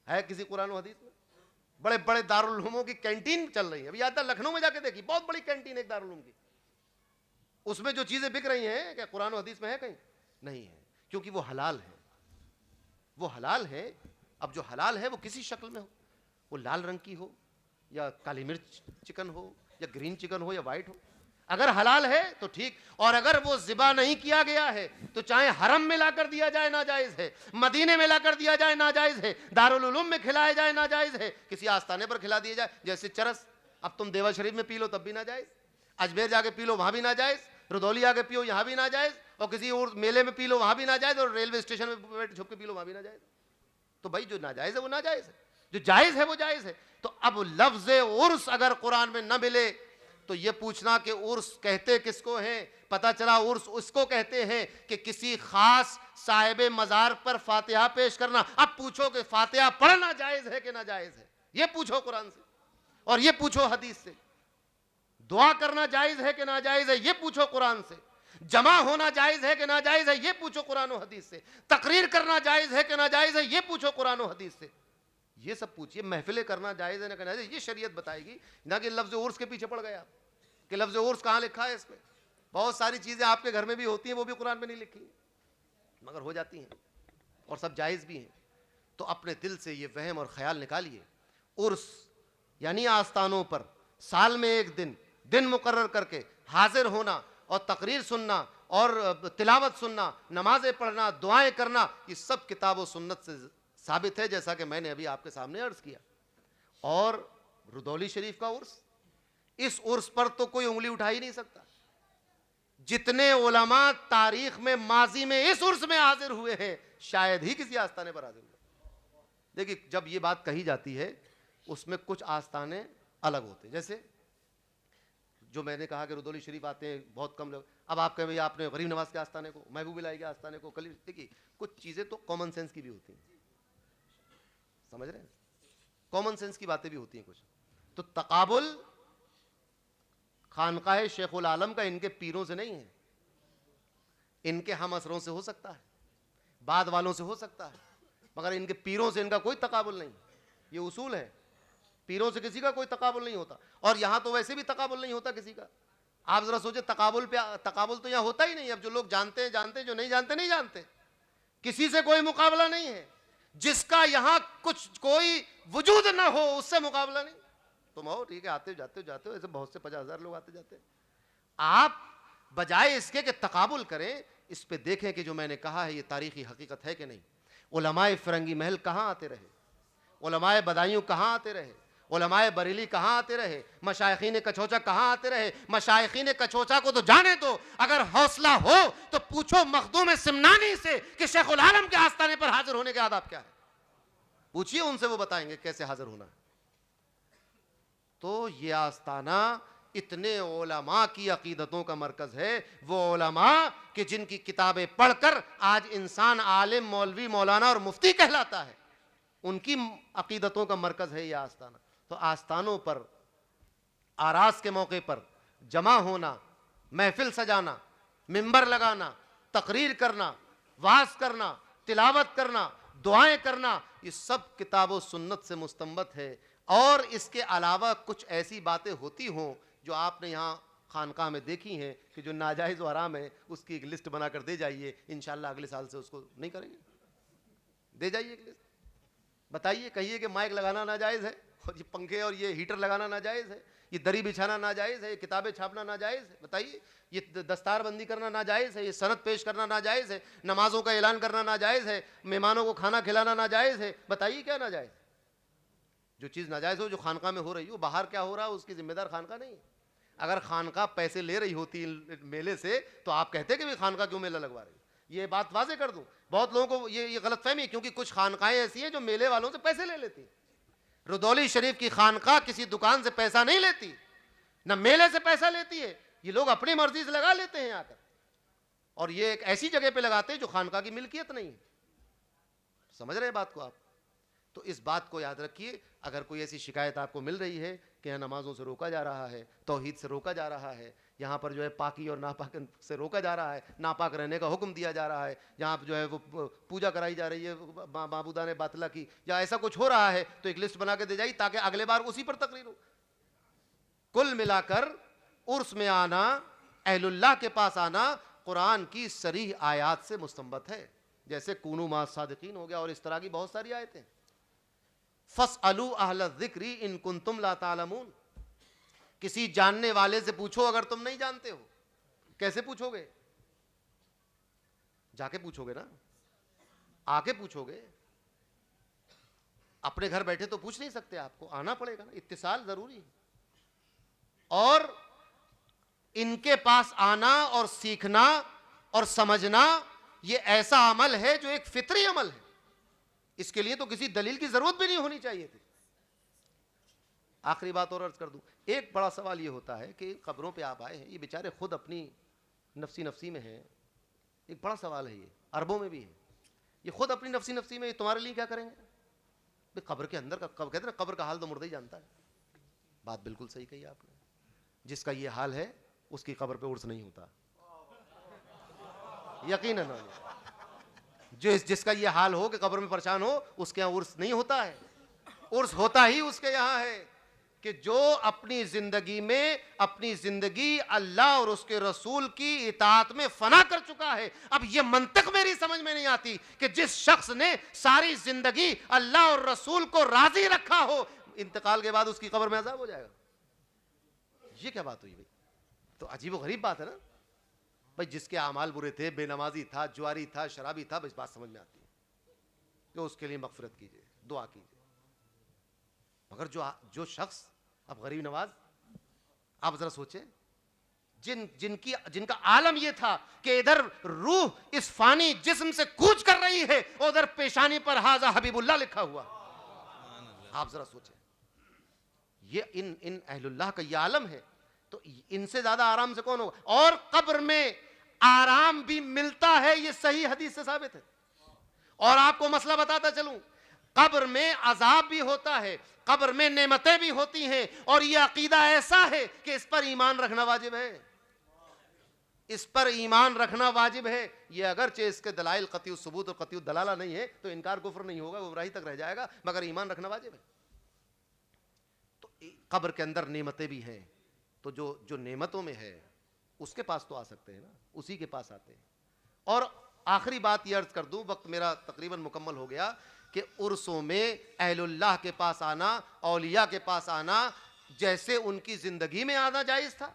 ہے کسی قرآن و حدیث میں؟ بڑے بڑے دارالعلوموں کی کینٹین چل رہی ہے. ابھی آتا لکھنؤ میں جا کے دیکھی، بہت بڑی کینٹین ایک دارالعلوم کی. اس میں جو چیزیں بک رہی ہیں کیا قرآن و حدیث میں ہے؟ کہیں نہیں ہے، کیونکہ وہ حلال ہے. وہ حلال ہے. اب جو حلال ہے وہ کسی شکل میں ہو، وہ لال رنگ کی ہو یا کالی مرچ چکن ہو یا گرین چکن ہو یا وائٹ ہو، اگر حلال ہے تو ٹھیک. اور اگر وہ ذبح نہیں کیا گیا ہے تو چاہے حرم میں لا کر دیا جائے ناجائز ہے، مدینے میں لا کر دیا جائے ناجائز ہے، دارالعلوم میں کھلایا جائے ناجائز ہے، کسی آستانے پر کھلا دیا جائے. جیسے چرس اب تم دیوا شریف میں پی لو تب بھی ناجائز، اجمیر جا کے پی لو وہاں بھی ناجائز، ردولی آ کے پیو یہاں بھی ناجائز، اور کسی اور میلے میں پی لو وہاں بھی ناجائز، اور ریلوے اسٹیشن میں بیٹھ چھپ کے پی لو وہاں بھی ناجائز. تو بھائی جو ناجائز ہے وہ ناجائز ہے، جو جائز ہے وہ جائز ہے. تو اب لفظ عرس اگر قرآن میں نہ ملے تو یہ پوچھنا کہ عرس کہتے کس کو ہیں. پتا چلا عرس اس کو کہتے ہیں کہ کسی خاص صاحب مزار پر فاتحہ پیش کرنا. اب پوچھو کہ فاتحہ پڑھنا جائز ہے کہ ناجائز ہے، یہ پوچھو قرآن سے، اور یہ پوچھو حدیث سے. دعا کرنا جائز ہے کہ ناجائز ہے، یہ پوچھو قرآن سے. جمع ہونا جائز ہے کہ ناجائز ہے، یہ پوچھو قرآن و حدیث سے. تقریر کرنا جائز ہے کہ ناجائز ہے، یہ پوچھو قرآن و حدیث سے. یہ سب پوچھئے. محفلیں کرنا جائز ہے نہ ناجائز ہے، یہ شریعت بتائے گی. نہ کہ لفظ عرس کے پیچھے پڑ گئے آپ کہ لفظ عرس کہاں لکھا ہے اس میں. بہت ساری چیزیں آپ کے گھر میں بھی ہوتی ہیں وہ بھی قرآن میں نہیں لکھی. مگر ہو جاتی ہیں اور سب جائز بھی ہیں. تو اپنے دل سے یہ وہم اور خیال نکالیے. عرس یعنی آستانوں پر سال میں ایک دن مقرر کر کے حاضر ہونا اور تقریر سننا اور تلاوت سننا، نمازیں پڑھنا، دعائیں کرنا، یہ سب کتاب و سنت سے ثابت ہے، جیسا کہ میں نے ابھی آپ کے سامنے عرض کیا. اور رودولی شریف کا عرس، اس عرس پر تو کوئی انگلی اٹھا ہی نہیں سکتا. جتنے علماء تاریخ میں ماضی میں اس عرس میں حاضر ہوئے ہیں شاید ہی کسی آستانے پر حاضر ہوئے. دیکھیے جب یہ بات کہی جاتی ہے اس میں کچھ آستانے الگ ہوتے ہیں، جیسے جو میں نے کہا کہ رودولی شریف آتے ہیں بہت کم لوگ. اب آپ کہیں آپ نے غریب نواز کے آستانے کو، محبوب الہی کے آستانے کو، دیکھیے کچھ چیزیں تو کامن سینس کی بھی ہوتی ہیں، سمجھ رہے ہیں، کامن سینس کی باتیں بھی ہوتی ہیں کچھ. تو تقابل خانقاہ شیخ العالم کا ان کے پیروں سے نہیں ہے، ان کے ہم اثروں سے ہو سکتا ہے، بعد والوں سے ہو سکتا ہے، مگر ان کے پیروں سے ان کا کوئی تقابل نہیں. یہ اصول ہے، پیروں سے کسی کا کوئی تقابل نہیں ہوتا. اور یہاں تو ویسے بھی تقابل نہیں ہوتا کسی کا. آپ ذرا سوچیں، تقابل تو یہاں ہوتا ہی نہیں. اب جو لوگ جانتے ہیں جانتے ہیں، جو نہیں جانتے نہیں جانتے. کسی سے کوئی مقابلہ نہیں ہے. جس کا یہاں کچھ کوئی وجود نہ ہو اس سے مقابلہ نہیں. تم ہو ٹھیک ہے، آتے جاتے ہو، ایسے بہت سے 50,000 لوگ آتے جاتے ہیں. آپ بجائے اس کے کہ تقابل کریں، اس پہ دیکھیں کہ جو میں نے کہا ہے یہ تاریخی حقیقت ہے کہ نہیں. علماء فرنگی محل کہاں آتے رہے، علماء بدایوں کہاں آتے رہے، علماء بریلی کہاں آتے رہے، مشائخین کچوچا کہاں آتے رہے. مشائخین کچوچا کو تو جانے دو، اگر حوصلہ ہو تو پوچھو مخدوم سمنانی سے کہ شیخ العالم کے آستانے پر حاضر ہونے کے آداب کیا ہے. پوچھئے ان سے، وہ بتائیں گے کیسے حاضر ہونا ہے. تو یہ آستانہ اتنے علماء کی عقیدتوں کا مرکز ہے. وہ علماء کہ جن کی کتابیں پڑھ کر آج انسان عالم، مولوی، مولانا اور مفتی کہلاتا ہے، ان کی عقیدتوں کا مرکز ہے یہ آستانہ. تو آستانوں پر آراس کے موقع پر جمع ہونا، محفل سجانا، منبر لگانا، تقریر کرنا، وعظ کرنا، تلاوت کرنا، دعائیں کرنا، یہ سب کتاب و سنت سے مستنبت ہے. اور اس کے علاوہ کچھ ایسی باتیں ہوتی ہوں جو آپ نے یہاں خانقاہ میں دیکھی ہیں کہ جو ناجائز و حرام ہے، اس کی ایک لسٹ بنا کر دے جائیے، انشاءاللہ اگلے سال سے اس کو نہیں کریں گے. دے جائیے ایک لسٹ، بتائیے، کہیے کہ مائک لگانا ناجائز ہے، اور یہ پنکھے اور یہ ہیٹر لگانا ناجائز ہے، یہ دری بچھانا ناجائز ہے، یہ کتابیں چھاپنا ناجائز ہے. بتائیے، یہ دستار بندی کرنا ناجائز ہے، یہ سند پیش کرنا ناجائز ہے، نمازوں کا اعلان کرنا ناجائز ہے، مہمانوں کو کھانا کھلانا ناجائز ہے. بتائیے کیا ناجائز. جو چیز ناجائز ہو جو خانقاہ میں ہو رہی ہو، باہر کیا ہو رہا ہے اس کی ذمہ دار خانقاہ نہیں ہے. اگر خانقاہ پیسے لے رہی ہوتی میلے سے تو آپ کہتے کہ خانقاہ کیوں میلہ لگوا رہی ہے. یہ بات واضح کر دوں، بہت لوگوں کو یہ غلط فہمی ہے، کیونکہ کچھ خانقاہیں ایسی ہیں جو میلے والوں سے پیسے لے لیتی. رودولی شریف کی خانقاہ کسی دکان سے پیسہ نہیں لیتی، نہ میلے سے پیسہ لیتی ہے. یہ لوگ اپنی مرضی سے لگا لیتے ہیں آ کر، اور یہ ایک ایسی جگہ پہ لگاتے ہیں جو خانقاہ کی ملکیت نہیں ہے. سمجھ رہے ہیں بات کو آپ؟ تو اس بات کو یاد رکھیے. اگر کوئی ایسی شکایت آپ کو مل رہی ہے کہ یہاں نمازوں سے روکا جا رہا ہے، توحید سے روکا جا رہا ہے، یہاں پر جو ہے پاکی اور ناپاک سے روکا جا رہا ہے، ناپاک رہنے کا حکم دیا جا رہا ہے، یہاں جو ہے وہ پوجا کرائی جا رہی ہے معبودان باطلہ کی، یا ایسا کچھ ہو رہا ہے، تو ایک لسٹ بنا کے دے جائیے تاکہ اگلے بار اسی پر تقریر ہو. کل ملا کر عرس میں آنا، اہل اللہ کے پاس آنا، قرآن کی صریح آیات سے مستنبت ہے. جیسے کونوا مع الصادقین ہو گیا، اور اس طرح کی بہت ساری آیتیں. فَاسْأَلُوا أَهْلَ الذِّكْرِ إِن كُنتُمْ لَا تَعْلَمُونَ. کسی جاننے والے سے پوچھو اگر تم نہیں جانتے ہو. کیسے پوچھو گے؟ جا کے پوچھو گے نا، آ کے پوچھو گے. اپنے گھر بیٹھے تو پوچھ نہیں سکتے، آپ کو آنا پڑے گا نا، اتصال ضروری ہے. اور ان کے پاس آنا اور سیکھنا اور سمجھنا یہ ایسا عمل ہے جو ایک فطری عمل ہے. اس کے لیے تو کسی دلیل کی ضرورت بھی نہیں ہونی چاہیے تھی. آخری بات اور عرض کر دوں، ایک بڑا سوال یہ ہوتا ہے کہ قبروں پہ آپ آئے ہیں، یہ بیچارے خود اپنی نفسی میں ہیں. ایک بڑا سوال ہے، یہ عربوں میں بھی ہے. یہ خود اپنی نفسی میں، تمہارے لیے کیا کریں گے؟ قبر کے اندر کا کہتے ہیں نا، قبر کا حال تو مردہ ہی جانتا ہے. بات بالکل صحیح کہی آپ نے. جس کا یہ حال ہے اس کی قبر پہ عرس نہیں ہوتا، یقیناً. جس کا یہ حال ہو کہ قبر میں پریشان ہو، اس کے یہاں عرس نہیں ہوتا ہے. عرس ہوتا ہی اس کے یہاں ہے. کہ جو اپنی زندگی اللہ اور اس کے رسول کی اطاعت میں فنا کر چکا ہے. اب یہ منطق میری سمجھ میں نہیں آتی کہ جس شخص نے ساری زندگی اللہ اور رسول کو راضی رکھا ہو, انتقال کے بعد اس کی قبر میں عذاب ہو جائے گا. یہ کیا بات ہوئی بھائی؟ تو عجیب و غریب بات ہے نا بھائی. جس کے اعمال برے تھے, بے نمازی تھا, جواری تھا, شرابی تھا, بس بات سمجھ میں آتی ہے کہ اس کے لیے مغفرت کیجئے, دعا کیجئے. مگر جو شخص, اب غریب نواز, آپ ذرا سوچیں, جن کا عالم یہ تھا کہ ادھر روح اس فانی جسم سے کوچ کر رہی ہے, ادھر پیشانی پر ھذا حبیب اللہ لکھا ہوا. آپ ذرا سوچیں, یہ ان اہل اللہ کا یہ عالم ہے, تو ان سے زیادہ آرام سے کون ہوگا؟ اور قبر میں آرام بھی ملتا ہے, یہ صحیح حدیث سے ثابت ہے. اور آپ کو مسئلہ بتاتا چلوں, قبر میں عذاب بھی ہوتا ہے, قبر میں نعمتیں بھی ہوتی ہیں, اور یہ عقیدہ ایسا ہے کہ اس پر ایمان رکھنا واجب ہے. اس پر ایمان رکھنا واجب ہے. یہ اگرچہ اس کے دلائل قطعی الثبوت اور قطعی الدلالہ نہیں ہے, تو انکار کفر نہیں ہوگا, گمراہی تک رہ جائے گا, مگر ایمان رکھنا واجب ہے. تو قبر کے اندر نعمتیں بھی ہیں, تو جو نعمتوں میں ہے اس کے پاس تو آ سکتے ہیں نا, اسی کے پاس آتے ہیں. اور آخری بات یہ عرض کر دوں, وقت میرا تقریباً مکمل ہو گیا, کہ عرسوں میں اہل اللہ کے پاس آنا, اولیاء کے پاس آنا, جیسے ان کی زندگی میں آنا جائز تھا,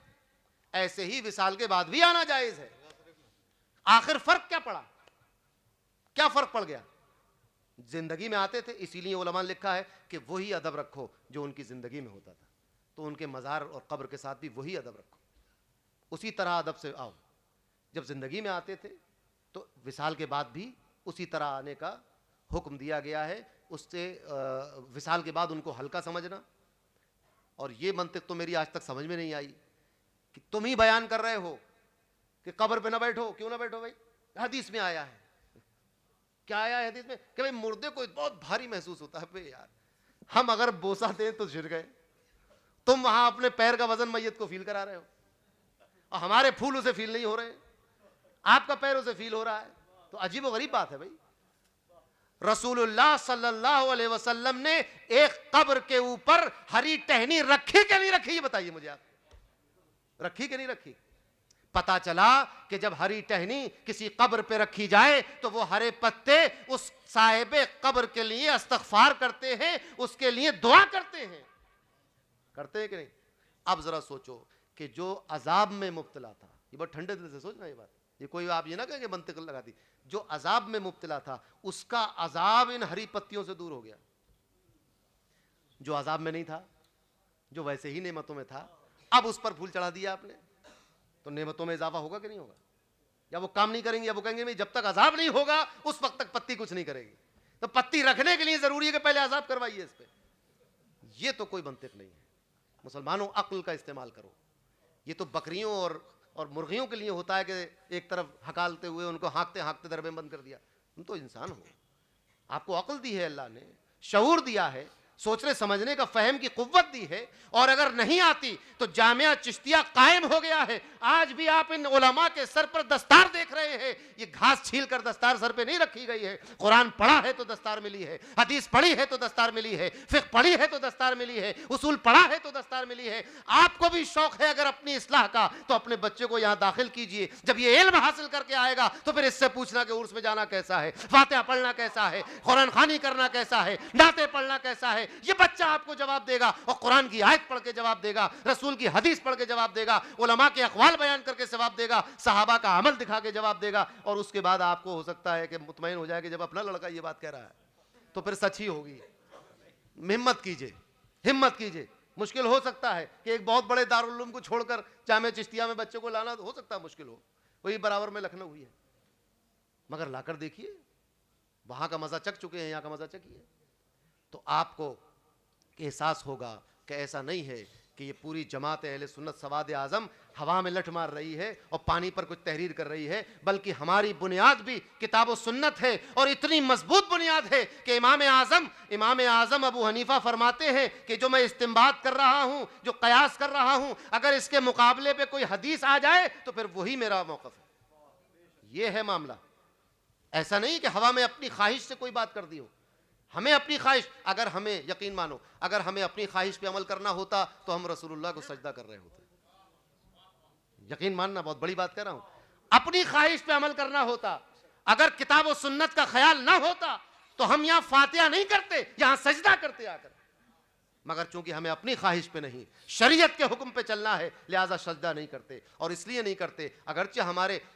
ایسے ہی وصال کے بعد بھی آنا جائز ہے. آخر فرق کیا پڑا؟ کیا فرق پڑ گیا؟ زندگی میں آتے تھے, اسی لیے علماء نے لکھا ہے کہ وہی ادب رکھو جو ان کی زندگی میں ہوتا تھا, تو ان کے مزار اور قبر کے ساتھ بھی وہی ادب رکھو, اسی طرح ادب سے آؤ. جب زندگی میں آتے تھے تو وصال کے بعد بھی اسی طرح آنے کا حکم دیا گیا ہے. اس سے وصال کے بعد ان کو ہلکا سمجھنا. اور یہ منطق تو میری آج تک سمجھ میں نہیں آئی کہ تم ہی بیان کر رہے ہو کہ قبر پہ نہ بیٹھو. کیوں نہ بیٹھو بھائی؟ حدیث میں آیا ہے. کیا آیا ہے حدیث میں؟ کہ بھائی مردے کو بہت بھاری محسوس ہوتا ہے. بھائی یار, ہم اگر بوسہ دیں تو گر گئے, تم وہاں اپنے پیر کا وزن میت کو فیل کرا رہے ہو, اور ہمارے پھول اسے فیل نہیں ہو رہے, آپ کا پیر اسے فیل ہو رہا ہے. تو عجیب و غریب بات ہے بھائی. رسول اللہ صلی اللہ علیہ وسلم نے ایک قبر کے اوپر ہری ٹہنی رکھی کہ نہیں رکھی؟ یہ بتائیے مجھے آپ, رکھی کہ نہیں رکھی؟ پتا چلا کہ جب ہری ٹہنی کسی قبر پہ رکھی جائے تو وہ ہرے پتے اس صاحب قبر کے لیے استغفار کرتے ہیں, اس کے لیے دعا کرتے ہیں. کرتے ہیں کہ نہیں؟ اب ذرا سوچو کہ جو عذاب میں مبتلا تھا, یہ بہت ٹھنڈے دل سے سوچنا, یہ بات, یہ کوئی آپ یہ نہ کہیں کہ منطق لگا دی, جو عذاب میں مبتلا تھا اس کا عذاب ان ہری پتیوں سے دور ہو گیا. جو عذاب میں نہیں تھا, جو ویسے ہی نعمتوں میں تھا, اب اس پر پھول چڑھا دیا آپ نے, تو نعمتوں میں اضافہ ہوگا کہ نہیں ہوگا؟ یا وہ کام نہیں کریں گے, یا وہ کہیں گے جب تک عذاب نہیں ہوگا اس وقت تک پتی کچھ نہیں کرے گی. تو پتی رکھنے کے لیے ضروری ہے کہ پہلے عذاب کروائیے اس پہ. یہ تو کوئی منطق نہیں ہے. مسلمانوں, عقل کا استعمال کرو. یہ تو بکریوں اور مرغیوں کے لیے ہوتا ہے کہ ایک طرف ہکالتے ہوئے ان کو ہانکتے ہانکتے دربے بند کر دیا. تم تو انسان ہو, آپ کو عقل دی ہے اللہ نے, شعور دیا ہے, سوچنے سمجھنے کا فہم کی قوت دی ہے, اور اگر نہیں آتی تو جامعہ چشتیہ قائم ہو گیا ہے. آج بھی آپ ان علماء کے سر پر دستار دیکھ رہے ہیں, یہ گھاس چھیل کر دستار سر پہ نہیں رکھی گئی ہے. قرآن پڑھا ہے تو دستار ملی ہے, حدیث پڑھی ہے تو دستار ملی ہے, فقہ پڑھی ہے تو دستار ملی ہے, اصول پڑھا ہے تو دستار ملی ہے. آپ کو بھی شوق ہے اگر اپنی اصلاح کا, تو اپنے بچے کو یہاں داخل کیجئے. جب یہ علم حاصل کر کے آئے گا تو پھر اس سے پوچھنا کہ عرس میں جانا کیسا ہے, فاتحہ پڑھنا کیسا ہے, قرآن خوانی کرنا کیسا ہے, نعتیں پڑھنا کیسا ہے. یہ بچہ آپ کو جواب دے گا, اور قرآن کی آیت پڑھ کے جواب دے گا, رسول کی حدیث پڑھ کے جواب دے گا, علماء کے اقوال بیان کر کے جواب دے گا, صحابہ کا عمل دکھا کے جواب دے گا. اور اس کے بعد آپ کو ہو سکتا ہے کہ مطمئن ہو جائے کہ جب اپنا لڑکا یہ بات کہہ رہا ہے تو پھر سچ ہی ہوگی. ہمت کیجئے, ہمت کیجئے. مشکل ہو سکتا ہے کہ ایک بہت بڑے دارالعلوم کو چھوڑ کر جامعہ چشتیہ میں بچوں کو لانا ہو سکتا ہے مشکل ہو, وہی برابر میں لکھنؤ ہوئی ہے, مگر لا کر دیکھیے. وہاں کا مزہ چکھ چکے ہیں, یہاں کا مزہ چکھیے, تو آپ کو احساس ہوگا کہ ایسا نہیں ہے کہ یہ پوری جماعت اہل سنت سواد اعظم ہوا میں لٹ مار رہی ہے اور پانی پر کچھ تحریر کر رہی ہے, بلکہ ہماری بنیاد بھی کتاب و سنت ہے, اور اتنی مضبوط بنیاد ہے کہ امام اعظم ابو حنیفہ فرماتے ہیں کہ جو میں استنباط کر رہا ہوں, جو قیاس کر رہا ہوں, اگر اس کے مقابلے پہ کوئی حدیث آ جائے تو پھر وہی میرا موقف ہے. یہ ہے معاملہ. ایسا نہیں کہ ہوا میں اپنی خواہش سے کوئی بات کر دی ہو. ہمیں اپنی خواہش، اگر ہمیں یقین مانو، اگر ہمیں اپنی خواہش پہ عمل کرنا ہوتا تو ہم رسول اللہ کو سجدہ کر رہے ہوتے. یقین ماننا، بہت بڑی بات کہہ رہا ہوں. اپنی خواہش پہ عمل کرنا ہوتا، اگر کتاب و سنت کا خیال نہ ہوتا تو ہم یہاں فاتحہ نہیں کرتے، یہاں سجدہ کرتے آ کر. مگر چونکہ ہمیں اپنی خواہش پہ نہیں، شریعت کے حکم پہ چلنا ہے، لہذا سجدہ نہیں کرتے. اور اس لیے نہیں کرتے اگرچہ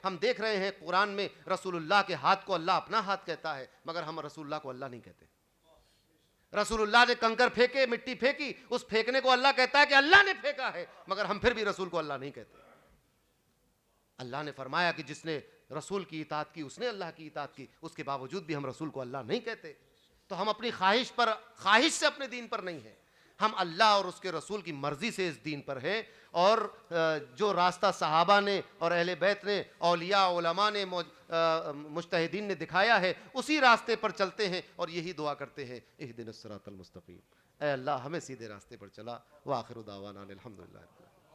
ہم دیکھ رہے ہیں قرآن میں رسول اللہ کے ہاتھ کو اللہ اپنا ہاتھ کہتا ہے، مگر ہم رسول اللہ کو اللہ نہیں کہتے. رسول اللہ نے کنکر پھینکے، مٹی پھینکی، اس پھینکنے کو اللہ کہتا ہے کہ اللہ نے پھینکا ہے، مگر ہم پھر بھی رسول کو اللہ نہیں کہتے. اللہ نے فرمایا کہ جس نے رسول کی اطاعت کی اس نے اللہ کی اطاعت کی، اس کے باوجود بھی ہم رسول کو اللہ نہیں کہتے. تو ہم اپنی خواہش سے اپنے دین پر نہیں ہیں، ہم اللہ اور اس کے رسول کی مرضی سے اس دین پر ہیں. اور جو راستہ صحابہ نے اور اہل بیت نے، اولیاء علماء نے، مجتہدین نے دکھایا ہے، اسی راستے پر چلتے ہیں اور یہی دعا کرتے ہیں اہدنا الصراط المستقیم، اے اللہ ہمیں سیدھے راستے پر چلا. وآخر دعوانا الحمدللہ.